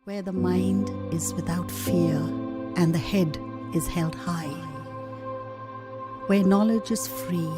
where the mind is without fear and the head is held high, where knowledge is free.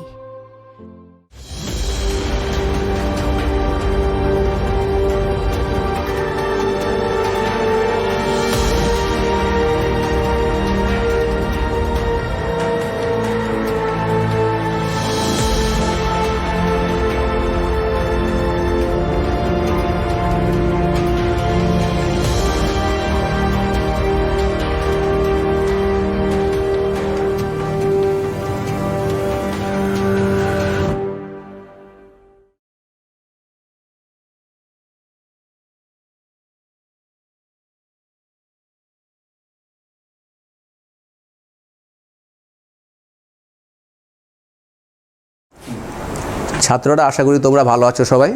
ছাত্ররা আশা করি তোমরা ভালো আছো সবাই।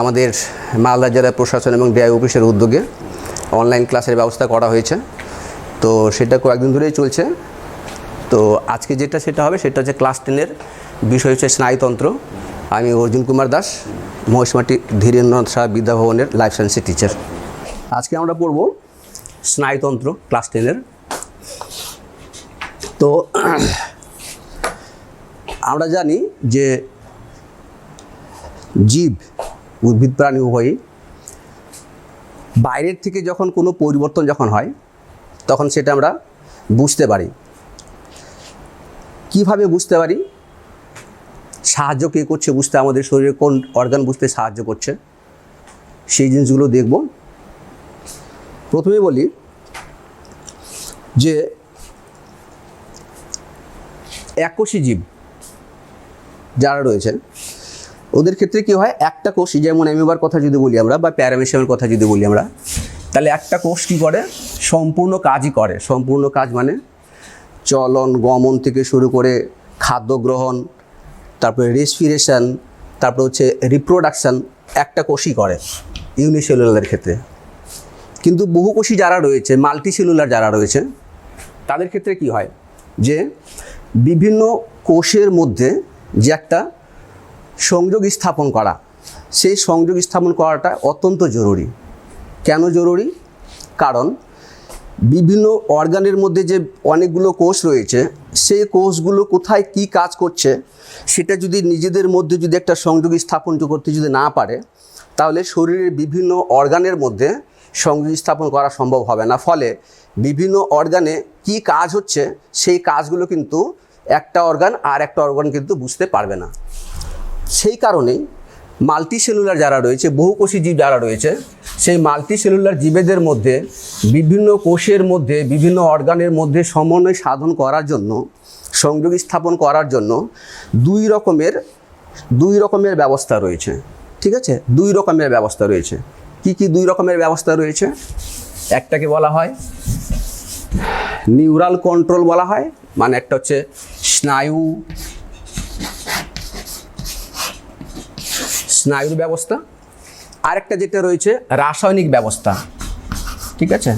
আমাদের মালদা জেলা প্রশাসন এবং ডিআই অফিসের উদ্যোগে অনলাইন ক্লাসের ব্যবস্থা করা হয়েছে, তো সেটা কয়েকদিন ধরেই চলছে। তো আজকে সেটা হবে সেটা হচ্ছে ক্লাস 10-এর বিষয় হচ্ছে স্নায়ুতন্ত্র। আমি অর্জুন কুমার দাস, মহিষমাটি ধীরেন্দ্রনাথ সাহা বিদ্যাভবনের লাইফ সায়েন্সের টিচার। আজকে আমরা পড়ব স্নায়ুতন্ত্র ক্লাস 10-এর। তো আমরা জানি যে জীব, উদ্ভিদ প্রাণী উভয়ই বাইরের থেকে যখন কোনো পরিবর্তন যখন হয় তখন সেটা আমরা বুঝতে পারি। কিভাবে বুঝতে পারি? সাহায্য কে করছে বুঝতে, আমাদের শরীরে কোন অর্গান বুঝতে সাহায্য করছে, সেই জিনিসগুলো দেখব। প্রথমে বলি যে এককোষী জীব যারা রয়েছে ওদের ক্ষেত্রে কী হয়, একটা কোষই, যেমন অ্যামিবার কথা যদি বলি আমরা বা প্যারামেশিয়ামের কথা যদি বলি আমরা, তাহলে একটা কোষ কী করে, সম্পূর্ণ কাজই করে। সম্পূর্ণ কাজ মানে চলন গমন থেকে শুরু করে খাদ্য গ্রহণ, তারপরে রেসপিরেশন, তারপরে হচ্ছে রিপ্রোডাকশান একটা কোষই করে ইউনিসেলুলারের ক্ষেত্রে। কিন্তু বহুকোষী যারা রয়েছে, মাল্টিসেলুলার যারা রয়েছে, তাদের ক্ষেত্রে কি হয় যে বিভিন্ন কোষের মধ্যে যে একটা সংযোগ স্থাপন করা, সেই সংযোগ স্থাপন করাটা অত্যন্ত জরুরি। কেন জরুরি? কারণ বিভিন্ন অর্গানের মধ্যে যে অনেকগুলো কোষ রয়েছে, সেই কোষগুলো কোথায় কি কাজ করছে সেটা যদি নিজেদের মধ্যে যদি একটা সংযোগ স্থাপন করতে যদি না পারে, তাহলে শরীরের বিভিন্ন অর্গানের মধ্যে সংযোগ স্থাপন করা সম্ভব হবে না। ফলে বিভিন্ন অর্গানে কি কাজ হচ্ছে সেই কাজগুলো কিন্তু একটা অর্গান আর একটা অর্গান কিন্তু বুঝতে পারবে না। সেই কারণেই মাল্টিসেলুলার যারা রয়েছে, বহুকোষী জীব যারা রয়েছে, সেই মাল্টিসেলুলার জীবেদের মধ্যে বিভিন্ন কোষের মধ্যে বিভিন্ন অর্গানের মধ্যে সমন্বয় সাধন করার জন্য, সংযোগ স্থাপন করার জন্য দুই রকমের ব্যবস্থা রয়েছে। ঠিক আছে, দুই রকমের ব্যবস্থা রয়েছে। কি কি দুই রকমের ব্যবস্থা রয়েছে? একটাকে বলা হয় নিউরাল কন্ট্রোল বলা হয়, মানে একটা হচ্ছে স্নায়ুর ব্যবস্থা, আরেকটা যেটা রয়েছে রাসায়নিক ব্যবস্থা। ঠিক আছে,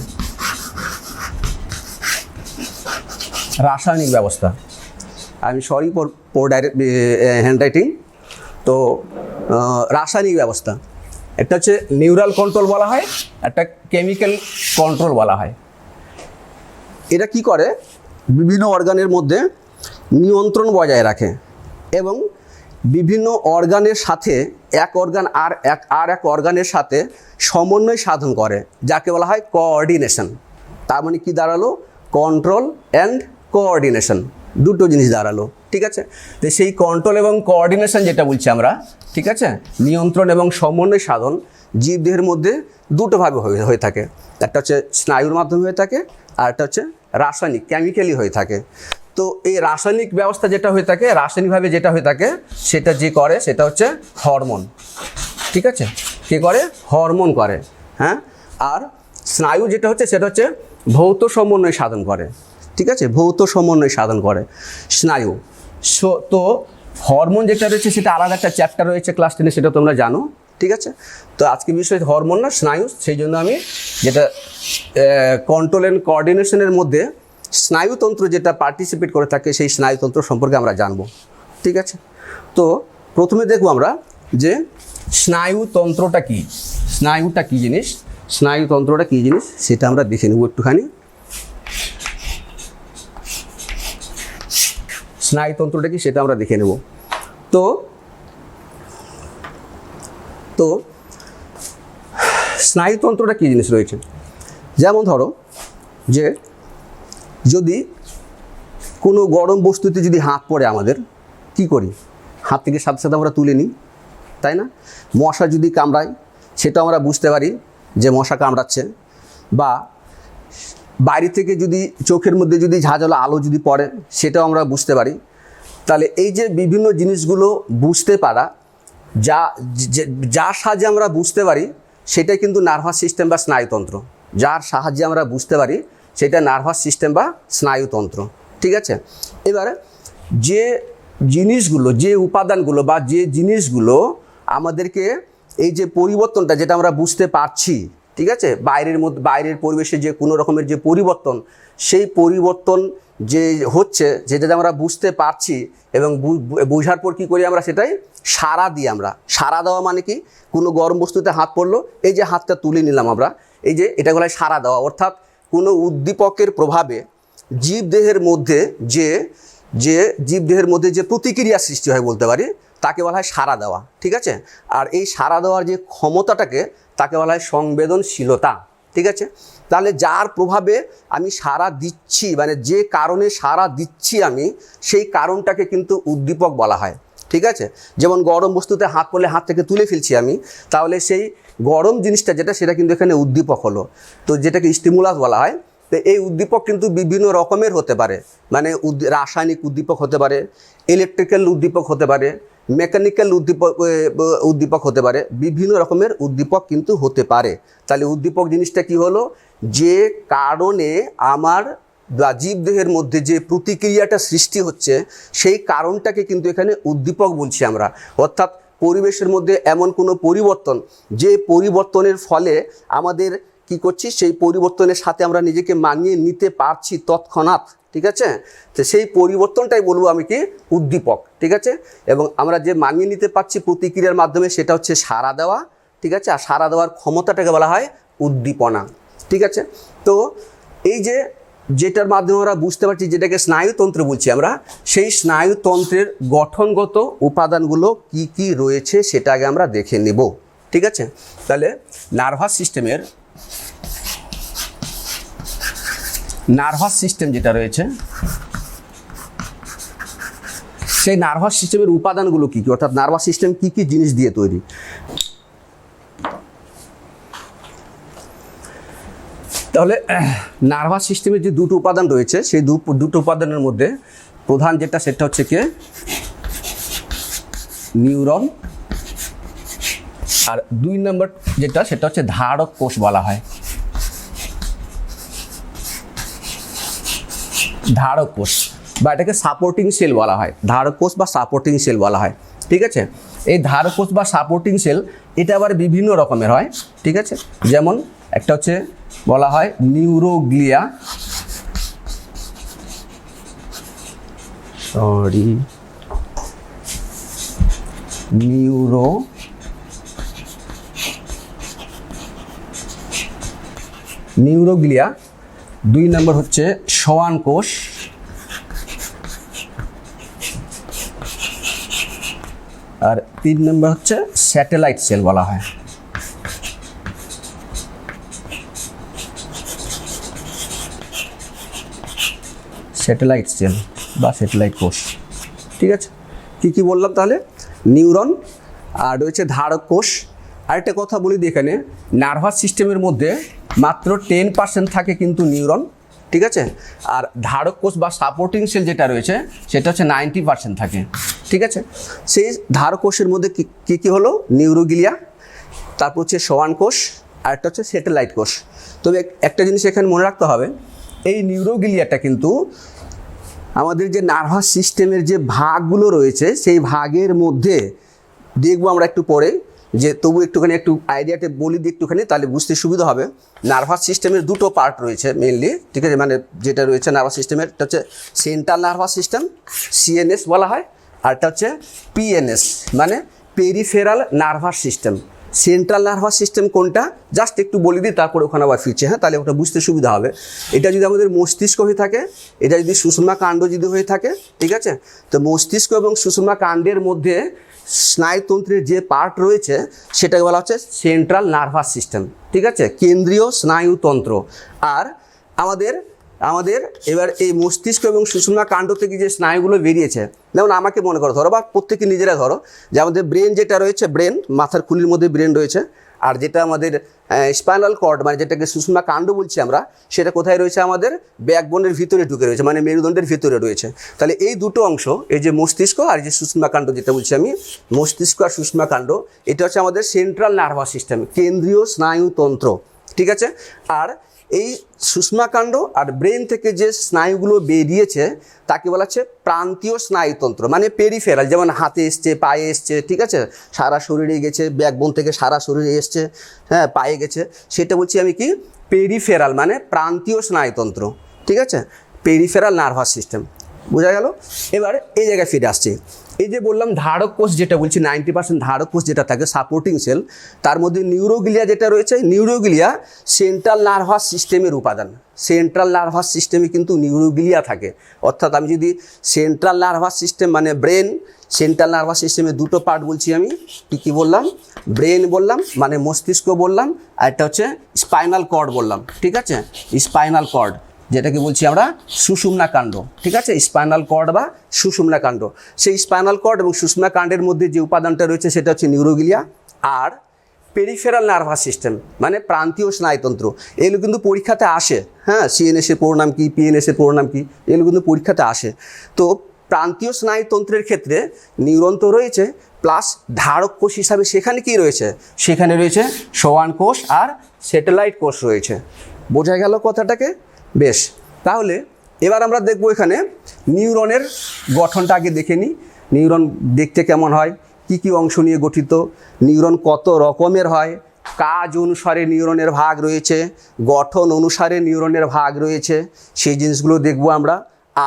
রাসায়নিক ব্যবস্থা। আমি সরি ফর হ্যান্ডরাইটিং। তো রাসায়নিক ব্যবস্থা, একটা হচ্ছে নিউরাল কন্ট্রোল বলা হয়, একটা কেমিক্যাল কন্ট্রোল বলা হয়। এটা কি করে, বিভিন্ন অর্গানের মধ্যে নিয়ন্ত্রণ বজায় রাখে এবং বিভিন্ন অর্গানের সাথে এক অর্গান আর এক অর্গানের সাথে সমন্বয় সাধন করে, যাকে বলা হয় কোঅর্ডিনেশন। তার মানে কি দাঁড়ালো? কন্ট্রোল অ্যান্ড কোঅর্ডিনেশন, দুটো জিনিস দাঁড়ালো। ঠিক আছে, তো সেই কন্ট্রোল এবং কোঅর্ডিনেশন যেটা বলছি আমরা, ঠিক আছে, নিয়ন্ত্রণ এবং সমন্বয় সাধন জীবদেহের মধ্যে দুটোভাবে হয়ে থাকে। একটা হচ্ছে স্নায়ুর মাধ্যমে হয়ে থাকে, আর একটা হচ্ছে রাসায়নিক কেমিক্যালি হয়ে থাকে। তো এই রাসায়নিক ব্যবস্থা যেটা হয়ে থাকে, রাসায়নিকভাবে যেটা হয়ে থাকে, সেটা যে করে সেটা হচ্ছে হরমোন। ঠিক আছে, কে করে? হরমোন করে। হ্যাঁ, আর স্নায়ু যেটা হচ্ছে সেটা হচ্ছে ভৌত সমন্বয় সাধন করে। ঠিক আছে, ভৌত সমন্বয় সাধন করে স্নায়ু। তো হরমোন যেটা রয়েছে সেটা আলাদা একটা চ্যাপ্টার রয়েছে ক্লাস 10-এ, সেটা তোমরা জানো। ঠিক আছে, তো আজকে বিষয় হরমোন না স্নায়ু, সেই জন্য আমি যেটা কন্ট্রোল অ্যান্ড কোঅর্ডিনেশনের মধ্যে স্নায়ুতন্ত্র যেটা পার্টিসিপেট করে থাকে, সেই স্নায়ুতন্ত্র সম্পর্কে আমরা জানব। ঠিক আছে, তো প্রথমে দেখব আমরা যে স্নায়ুতন্ত্রটা কি, স্নায়ুটা কী জিনিস। স্নায়ুতন্ত্রটা কী জিনিস সেটা আমরা দেখে নেব একটুখানি। স্নায়ুতন্ত্রটা কি সেটা আমরা দেখে নেব। তো তো স্নায়ুতন্ত্রটা কী জিনিস রয়েছে, যেমন ধরো যে যদি কোনো গরম বস্তুতে যদি হাত পড়ে আমাদের কি করি, হাত থেকে সাথে সাথে আমরা তুলে নিই, তাই না? মশা যদি কামড়ায় সেটা আমরা বুঝতে পারি যে মশা কামড়াচ্ছে, বা বাইরে থেকে যদি চোখের মধ্যে যদি ঝাঁঝালো আলো যদি পড়ে সেটাও আমরা বুঝতে পারি। তাহলে এই যে বিভিন্ন জিনিসগুলো বুঝতে পারা, যার সাহায্যে আমরা বুঝতে পারি সেটাই কিন্তু নার্ভাস সিস্টেম বা স্নায়ুতন্ত্র। যার সাহায্যে আমরা বুঝতে পারি সেটা নার্ভাস সিস্টেম বা স্নায়ুতন্ত্র, ঠিক আছে? এবারে যে জিনিসগুলো, যে উপাদানগুলো বা যে জিনিসগুলো আমাদেরকে এই যে পরিবর্তনটা যেটা আমরা বুঝতে পারছি, ঠিক আছে, বাইরের পরিবেশে যে কোনো রকমের যে পরিবর্তন, সেই পরিবর্তন যে হচ্ছে যেটা আমরা বুঝতে পারছি এবং বোঝার পর কী করি আমরা, সেটাই সাড়া দিই আমরা। সাড়া দেওয়া মানে কি, কোনো গরম বস্তুতে হাত পড়লো, এই যে হাতটা তুলে নিলাম আমরা, এই যে এটা বলা হয় সাড়া দেওয়া। অর্থাৎ কোনো উদ্দীপকের প্রভাবে জীবদেহের মধ্যে যে প্রতিক্রিয়া সৃষ্টি হয় বলতে পারি, তাকে বলা হয় সাড়া দেওয়া, ঠিক আছে? আর এই সাড়া দেওয়ার যে ক্ষমতাটাকে তাকে বলা হয় সংবেদনশীলতা, ঠিক আছে? তাহলে যার প্রভাবে আমি সাড়া দিচ্ছি, মানে যে কারণে সাড়া দিচ্ছি আমি, সেই কারণটাকে কিন্তু উদ্দীপক বলা হয়, ঠিক আছে? যেমন গরম বস্তুতে হাত পড়লে হাত থেকে তুলে ফেলছি আমি, তাহলে সেই গরম জিনিসটা সেটা কিন্তু এখানে উদ্দীপক হলো, তো যেটাকে স্টিমুলাস বলা হয়। তো এই উদ্দীপক কিন্তু বিভিন্ন রকমের হতে পারে, মানে রাসায়নিক উদ্দীপক হতে পারে, ইলেকট্রিক্যাল উদ্দীপক হতে পারে, মেকানিক্যাল উদ্দীপক হতে পারে, বিভিন্ন রকমের উদ্দীপক কিন্তু হতে পারে। তাহলে উদ্দীপক জিনিসটা কি হলো, যে কারণে আমার বা জীবদেহের মধ্যে যে প্রতিক্রিয়াটা সৃষ্টি হচ্ছে সেই কারণটাকে কিন্তু এখানে উদ্দীপক বলছি আমরা। অর্থাৎ পরিবেশের মধ্যে এমন কোনো পরিবর্তন, যে পরিবর্তনের ফলে আমাদের কি করছি, সেই পরিবর্তনের সাথে আমরা নিজেকে মানিয়ে নিতে পারছি তৎক্ষণাৎ, ঠিক আছে? তো সেই পরিবর্তনটাই বলবো আমি কি, উদ্দীপক, ঠিক আছে? এবং আমরা যে মানিয়ে নিতে পারছি প্রতিক্রিয়ার মাধ্যমে সেটা হচ্ছে সাড়া দেওয়া, ঠিক আছে? আর সাড়া দেওয়ার ক্ষমতাটাকে বলা হয় উদ্দীপনা, ঠিক আছে? তো এই যেটার মাধ্যমে আমরা বুঝতে পারছি, যেটাকে স্নায়ুতন্ত্র বলছি আমরা, সেই স্নায়ুতন্ত্রের গঠনগত উপাদানগুলো কি কি রয়েছে সেটা আগে আমরা দেখে নেব, ঠিক আছে? তাহলে নার্ভাস সিস্টেম যেটা রয়েছে, সেই নার্ভাস সিস্টেমের উপাদানগুলো কী কী, অর্থাৎ নার্ভাস সিস্টেম কী কী জিনিস দিয়ে তৈরি। তাহলে নার্ভাস সিস্টেমের যে দুটো উপাদান রয়েছে, সেই দুটো উপাদানের মধ্যে প্রধান যেটা, সেটা হচ্ছে কি নিউরন, আর 2 নম্বর যেটা, সেটা হচ্ছে ধারক কোষ বলা হয়। ধারক কোষ বা এটাকে সাপোর্টিং সেল বলা হয়, ধারক কোষ বা সাপোর্টিং সেল বলা হয়, ঠিক আছে? এই ধারক কোষ বা সাপোর্টিং সেল এটা আবার বিভিন্ন রকমের হয়, ঠিক আছে? যেমন একটা হচ্ছে বলা হয় নিউরোগ্লিয়া, নিউরোগ্লিয়া। 2 নম্বর হচ্ছে সোয়ান কোষ, আর 3 নম্বর হচ্ছে স্যাটেলাইট সেল বলা হয়। স্যাটেলাইট সেল বা স্যাটেলাইট কোষ, ঠিক আছে? কি বললাম তাহলে, নিউরন, আর রয়েছে ধারক কোষ। আরেকটা কথা বলি, এখানে নার্ভাস সিস্টেমের মধ্যে মাত্র 10% থাকে কিন্তু নিউরন, ঠিক আছে? আর ধারক কোষ বা সাপোর্টিং সেল যেটা রয়েছে সেটা হচ্ছে 90% থাকে, ঠিক আছে? সেই ধারক কোষের মধ্যে কি হলো, নিউরোগ্লিয়া, তারপর হচ্ছে সোয়ান কোষ, আরেকটা হচ্ছে স্যাটেলাইট কোষ। তবে একটা জিনিস এখানে মনে রাখতে হবে, এই নিউরোগ্লিয়াটা কিন্তু আমাদের যে নার্ভাস সিস্টেমের যে ভাগগুলো রয়েছে সেই ভাগের মধ্যে দেখবো আমরা একটু পরে, যে তবু একটু আইডিয়াটা বলি দিই একটুখানি, তাহলে বুঝতে সুবিধা হবে। নার্ভাস সিস্টেমের দুটো পার্ট রয়েছে মেনলি, ঠিক আছে? মানে যেটা রয়েছে নার্ভাস সিস্টেমের, এটা হচ্ছে সেন্ট্রাল নার্ভাস সিস্টেম, সিএনএস বলা হয়, আর এটা হচ্ছে পিএনএস, মানে peripheral nervous system. Central nervous system কোনটা জাস্ট একটু বলে দিই, তারপরে ওখানে আবার ফিরছে, হ্যাঁ, তাহলে ওটা বুঝতে সুবিধা হবে। এটা যদি আমাদের মস্তিষ্ক হয়ে থাকে, এটা যদি সুষুম্না কাণ্ড যদি হয়ে থাকে, ঠিক আছে, তো মস্তিষ্ক এবং সুষুম্না কাণ্ডের মধ্যে স্নায়ুতন্ত্রের যে পার্ট রয়েছে সেটাকে বলা হচ্ছে সেন্ট্রাল নার্ভাস সিস্টেম, ঠিক আছে, কেন্দ্রীয় স্নায়ুতন্ত্র। আর আমাদের এবার এই মস্তিষ্ক এবং সুষুম্না কাণ্ড থেকে যে স্নায়ুগুলো বেরিয়েছে, যেমন আমাকে মনে করো, ধরো বা প্রত্যেকে নিজেরা ধরো যে আমাদের ব্রেন যেটা রয়েছে, ব্রেন মাথার খুলির মধ্যে ব্রেন রয়েছে, আর যেটা আমাদের স্পাইনাল কর্ড মানে যেটাকে সুষুম্না কাণ্ড বলছি আমরা, সেটা কোথায় রয়েছে, আমাদের ব্যাকবোনের ভিতরে ঢুকে রয়েছে, মানে মেরুদণ্ডের ভিতরে রয়েছে। তাহলে এই দুটো অংশ, এই যে মস্তিষ্ক আর যে সুষুম্না কাণ্ড যেটা বলছি আমি, মস্তিষ্ক আর সুষুম্না কাণ্ড, এটা হচ্ছে আমাদের সেন্ট্রাল নার্ভাস সিস্টেম, কেন্দ্রীয় স্নায়ুতন্ত্র, ঠিক আছে। আর এই সুষুম্না কাণ্ড আর ব্রেন থেকে যে স্নায়ুগুলো বেরিয়েছে তাকে বলা হচ্ছে প্রান্তীয় স্নায়ুতন্ত্র, মানে পেরিফেরাল, যেমন হাতে এসছে, পায়ে এসছে, ঠিক আছে, সারা শরীরে গেছে, ব্যাকবোন থেকে সারা শরীরে এসছে, হ্যাঁ, পায়ে গেছে, সেটা বলছি আমি কি, পেরিফেরাল, মানে প্রান্তীয় স্নায়ুতন্ত্র, ঠিক আছে, পেরিফেরাল নার্ভাস সিস্টেম। বোঝা গেল? এবার এই জায়গায় ফিরে আসছি। এই যে বললাম ধারক কোষ যেটা বলছি, 90% ধারক কোষ যেটা থাকে, সাপোর্টিং সেল, তার মধ্যে নিউরোগ্লিয়া যেটা রয়েছে, নিউরোগ্লিয়া সেন্ট্রাল নার্ভাস সিস্টেমের উপাদান। সেন্ট্রাল নার্ভাস সিস্টেমে কিন্তু নিউরোগ্লিয়া থাকে। অর্থাৎ আমি যদি সেন্ট্রাল নার্ভাস সিস্টেম মানে ব্রেন, সেন্ট্রাল নার্ভাস সিস্টেমের দুটো পার্ট বলছি আমি, কী বললাম, ব্রেন বললাম মানে মস্তিষ্ক বললাম, আর একটা হচ্ছে স্পাইনাল কর্ড বললাম, ঠিক আছে, স্পাইনাল কর্ড যেটাকে বলছি আমরা সুষুম্না কাণ্ড, ঠিক আছে, স্পাইনাল কর্ড বা সুষুম্না কাণ্ড। সেই স্পাইনাল কর্ড এবং সুষুম্না কাণ্ডের মধ্যে যে উপাদানটা রয়েছে সেটা হচ্ছে নিউরোগ্লিয়া আর পেরিফেরাল নার্ভাস সিস্টেম, মানে প্রান্তীয় স্নায়ুতন্ত্র। এগুলো কিন্তু পরীক্ষাতে আসে, হ্যাঁ, সিএনএস এর পুরো নাম কি, পিএনএস এর পুরো নাম কি, এগুলো কিন্তু পরীক্ষাতে আসে। তো প্রান্তীয় স্নায়ুতন্ত্রের ক্ষেত্রে নিউরন তো রয়েছে, প্লাস ধারক কোষ হিসাবে সেখানে কি রয়েছে, সেখানে রয়েছে সোয়ান কোষ আর স্যাটেলাইট কোষ রয়েছে। বোঝা গেল কথাটাকে? বেশ, তাহলে এবার আমরা দেখব এখানে নিউরনের গঠনটা আগে দেখে নিই। নিউরন দেখতে কেমন হয়, কি কি অংশ নিয়ে গঠিত, নিউরন কত রকমের হয়, কাজ অনুসারে নিউরনের ভাগ রয়েছে, গঠন অনুসারে নিউরনের ভাগ রয়েছে, সেই জিনিসগুলো দেখব আমরা।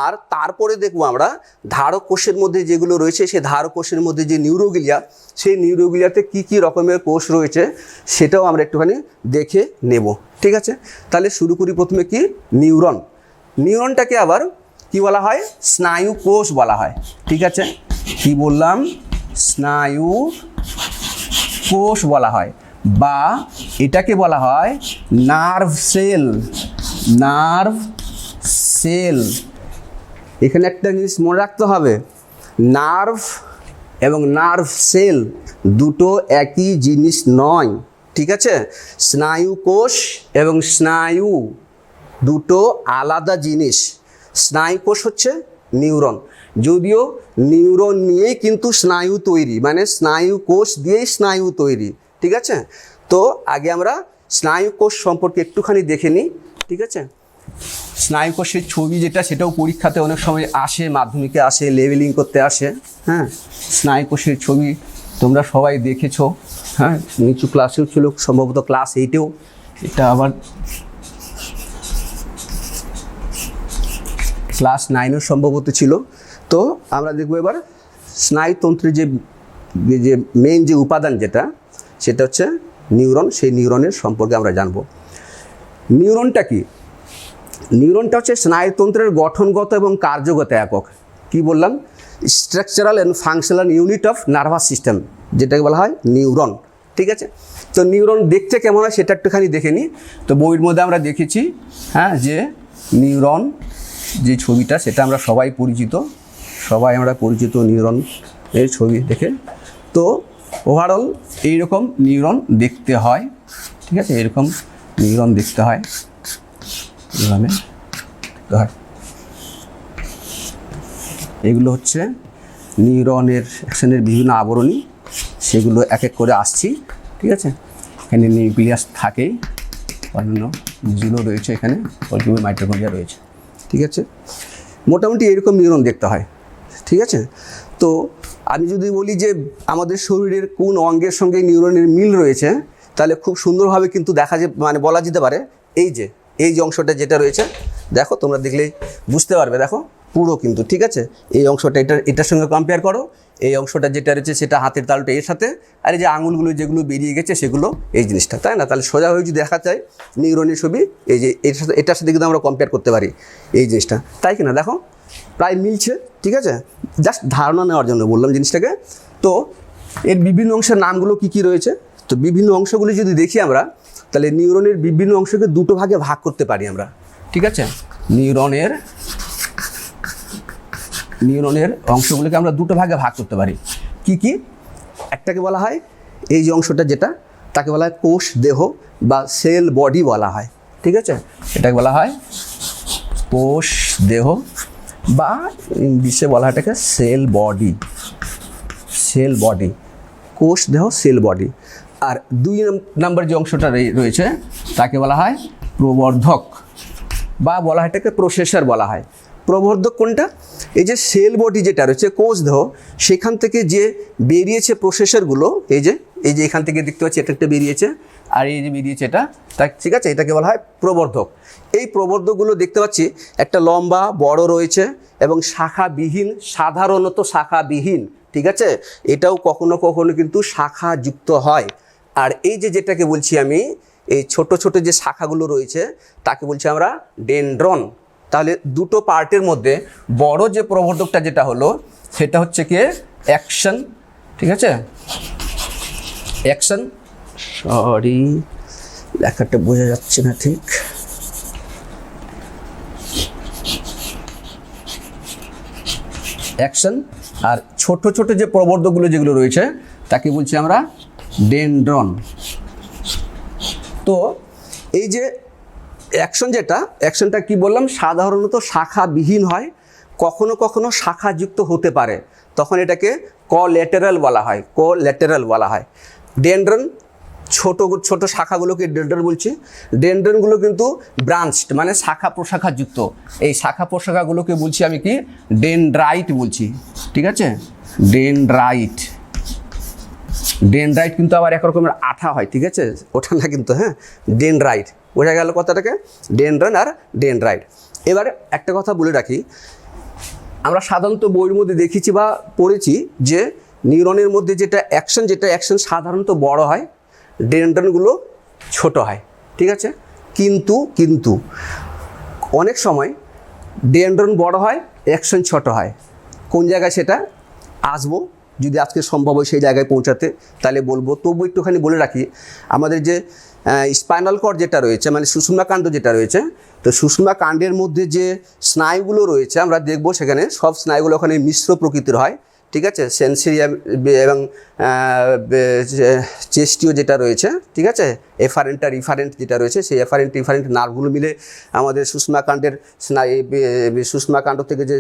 আর তারপরে দেখব আমরা ধারক কোষের মধ্যে যেগুলো রয়েছে, সেই ধারক কোষের মধ্যে যে নিউরোগ্লিয়া, সেই নিউরোগ্লিয়াতে কি কি রকমের কোষ রয়েছে সেটাও আমরা একটুখানি দেখে নেব, ঠিক আছে। তাহলে শুরু করি প্রথমে কি, নিউরন। নিউরনটাকে আবার কি বলা হয়, স্নায়ু কোষ বলা হয়, ঠিক আছে। কি বললাম, স্নায়ু কোষ বলা হয়, বা এটাকে বলা হয় নার্ভ সেল। নার্ভ সেল, এখানে একটা জিনিস মনে রাখতে হবে, নার্ভ এবং নার্ভ সেল দুটো একই জিনিস নয়, ঠিক আছে। স্নায়ু কোষ এবং স্নায়ু দুটো আলাদা জিনিস। স্নায়ু কোষ হচ্ছে নিউরন, যদিও নিউরন নিয়েই কিন্তু স্নায়ু তৈরি, মানে স্নায়ু কোষ দিয়েই স্নায়ু তৈরি, ঠিক আছে। তো আগে আমরা স্নায়ু কোষ সম্পর্কে একটুখানি দেখে নিই, ঠিক আছে। স্নায়ু কোষের ছবি যেটা, সেটাও পরীক্ষাতে অনেক সময় আসে, মাধ্যমিকে আসে, লেভেলিং করতে আসে, হ্যাঁ। স্নায়ু কোষের ছবি তোমরা সবাই দেখেছো, হ্যাঁ, নিচু ক্লাসেও ছিল, সম্ভবত ক্লাস 8-এও, এটা আবার ক্লাস 9-এও সম্ভবত ছিল। তো আমরা দেখবো এবার স্নায়ুতন্ত্রের যে মেইন যে উপাদান যেটা, সেটা হচ্ছে নিউরন। সেই নিউরনের সম্পর্কে আমরা জানবো। নিউরনটা কি? নিউরনটা হচ্ছে স্নায়ুতন্ত্রের গঠনগত এবং কার্যগত একক। কি বললাম, structural and functional unit of nervous system, যেটাকে বলা হয় নিউরন, ঠিক আছে। তো নিউরন দেখতে কেমন হয় সেটা একটুখানি দেখে নিই। তো বইয়ের মধ্যে আমরা দেখেছি, হ্যাঁ, যে নিউরন যে ছবিটা, সেটা আমরা সবাই পরিচিত নিউরন এর ছবি দেখে। তো ওভারঅল এইরকম নিউরন দেখতে হয়, ঠিক আছে, এরকম নিউরন দেখতে হয়, এগুলো হচ্ছে নিউরনের অ্যাকশনের বিভিন্ন আবরণী, সেগুলো এক এক করে আসছি, ঠিক আছে। এখানে নিউক্লিয়াস থাকেই, অন্যান্য জিনিসগুলো রয়েছে, এখানে মাইটোকন্ড্রিয়া রয়েছে, ঠিক আছে। মোটামুটি এরকম নিউরন দেখতে হয়, ঠিক আছে। তো আমি যদি বলি যে আমাদের শরীরের কোন অঙ্গের সঙ্গে নিউরনের মিল রয়েছে, তাহলে খুব সুন্দরভাবে কিন্তু মানে বলা যেতে পারে এই যে অংশটা যেটা রয়েছে, দেখো তোমরা দেখলেই বুঝতে পারবে। দেখো পুরো কিন্তু, ঠিক আছে। এই অংশটা এটার সঙ্গে কম্পেয়ার করো, এই অংশটা যেটা রয়েছে সেটা হাতের তালুটা এর সাথে, আর এই যে আঙুলগুলো যেগুলো বেরিয়ে গেছে সেগুলো এই জিনিসটা, তাই না? তাহলে সোজা হয়ে যদি দেখা যায় নিউরনের ছবি এই যে এটার সাথে কিন্তু আমরা কম্পেয়ার করতে পারি এই জিনিসটা, তাই কিনা? দেখো প্রায় মিলছে, ঠিক আছে। জাস্ট ধারণা নেওয়ার জন্য বললাম জিনিসটাকে। তো এর বিভিন্ন অংশের নামগুলো কী কী রয়েছে, তো বিভিন্ন অংশগুলি যদি দেখি আমরা, তাহলে নিউরনের বিভিন্ন অংশকে দুটো ভাগে ভাগ করতে পারি আমরা, ঠিক আছে। নিউরনের অংশগুলোকে আমরা দুটো ভাগে ভাগ করতে পারি। কি কি? একটাকে বলা হয় এই যে অংশটা যেটা, তাকে বলা হয় কোষ দেহ বা সেল বডি বলা হয়, ঠিক আছে। এটাকে বলা হয় কোষ দেহ বা ইংলিশে বলা হয় এটাকে সেল বডি, কোষ দেহ সেল বডি। আর 2 নম্বর যে অংশটা রয়েছে তাকে বলা হয় প্রবর্ধক বা বলা হয় এটাকে প্রসেসর বলা হয়। প্রবর্ধক কোনটা? এই যে সেল বডি যেটা রয়েছে কোষ দেহ, সেখান থেকে যে বেরিয়েছে প্রসেসরগুলো, এই যে এখান থেকে দেখতে পাচ্ছি এটা একটা বেরিয়েছে, আর এই যে বেরিয়েছে এটা, ঠিক আছে, এটাকে বলা হয় প্রবর্ধক। এই প্রবর্ধকগুলো দেখতে পাচ্ছি একটা লম্বা বড় রয়েছে এবং শাখাবিহীন, সাধারণত শাখাবিহীন, ঠিক আছে। এটাও কখনো কখনো কিন্তু শাখাযুক্ত হয়। আর এই যে যেটাকে বলছি আমি, এই ছোট ছোট যে শাখাগুলো রয়েছে তাকে বলছি আমরা ডেনড্রন। তাহলে দুটো পার্টের মধ্যে বড় যে প্রবর্ধকটা যেটা হলো সেটা হচ্ছে কি অ্যাকশন, ঠিক আছে। অ্যাকশন, সরি লেখাটা বোঝা যাচ্ছে না ঠিক, অ্যাকশন। আর ছোট ছোট যে প্রবর্ধকগুলো যেগুলো রয়েছে তাকে বলছি আমরা ডেনড্রন। তো এই যে অ্যাকশন যেটা, অ্যাকশনটা কি বললাম, সাধারণত শাখাবিহীন হয়, কখনো কখনো শাখাযুক্ত হতে পারে, তখন এটাকে কোল্যাটেরাল বলা হয়। ডেনড্রন ছোট ছোট শাখাগুলোকে ডেনড্রন বলছি। ডেনড্রনগুলো কিন্তু ব্রাঞ্চড মানে শাখা প্রশাখাযুক্ত, এই শাখা প্রশাখাগুলোকে বলছি আমি কি ডেনড্রাইট বলছি, ঠিক আছে। ডেনড্রাইট কিন্তু আবার এক রকমের আঠা হয়, ঠিক আছে, ওটা না কিন্তু, হ্যাঁ, ডেনড্রাইট, বোঝা গেল কথাটাকে, ডেনড্রন আর ডেনড্রাইট। এবার একটা কথা বলে রাখি, আমরা সাধারণত বইয়ের মধ্যে দেখেছি বা পড়েছি যে নিউরনের মধ্যে যেটা অ্যাকশন সাধারণত বড় হয়, ডেনড্রনগুলো ছোট হয়, ঠিক আছে। কিন্তু অনেক সময় ডেনড্রন বড় হয়, অ্যাকশন ছোট হয়। কোন জায়গায় সেটা আসবো, যদি আজকে সম্ভব হয় সেই জায়গায় পৌঁছাতে তাহলে বলবো। তবু একটুখানি বলে রাখি, আমাদের যে স্পাইনাল কর্ড যেটা রয়েছে মানে সুষুম্না কাণ্ড যেটা রয়েছে, তো সুষুম্না কাণ্ডের মধ্যে যে স্নায়ুগুলো রয়েছে আমরা দেখবো সেখানে সব স্নায়ুগুলো ওখানে মিশ্র প্রকৃতির হয়, ঠিক আছে। সেন্সিরিয়াম এবং চেস্টিও যেটা রয়েছে, ঠিক আছে, এফারেন্ট আর ইফারেন্ট যেটা রয়েছে, সেই এফারেন্ট ইফারেন্ট নার্ভগুলো মিলে আমাদের সুষুম্না কাণ্ডের সুষুম্না কাণ্ড থেকে যে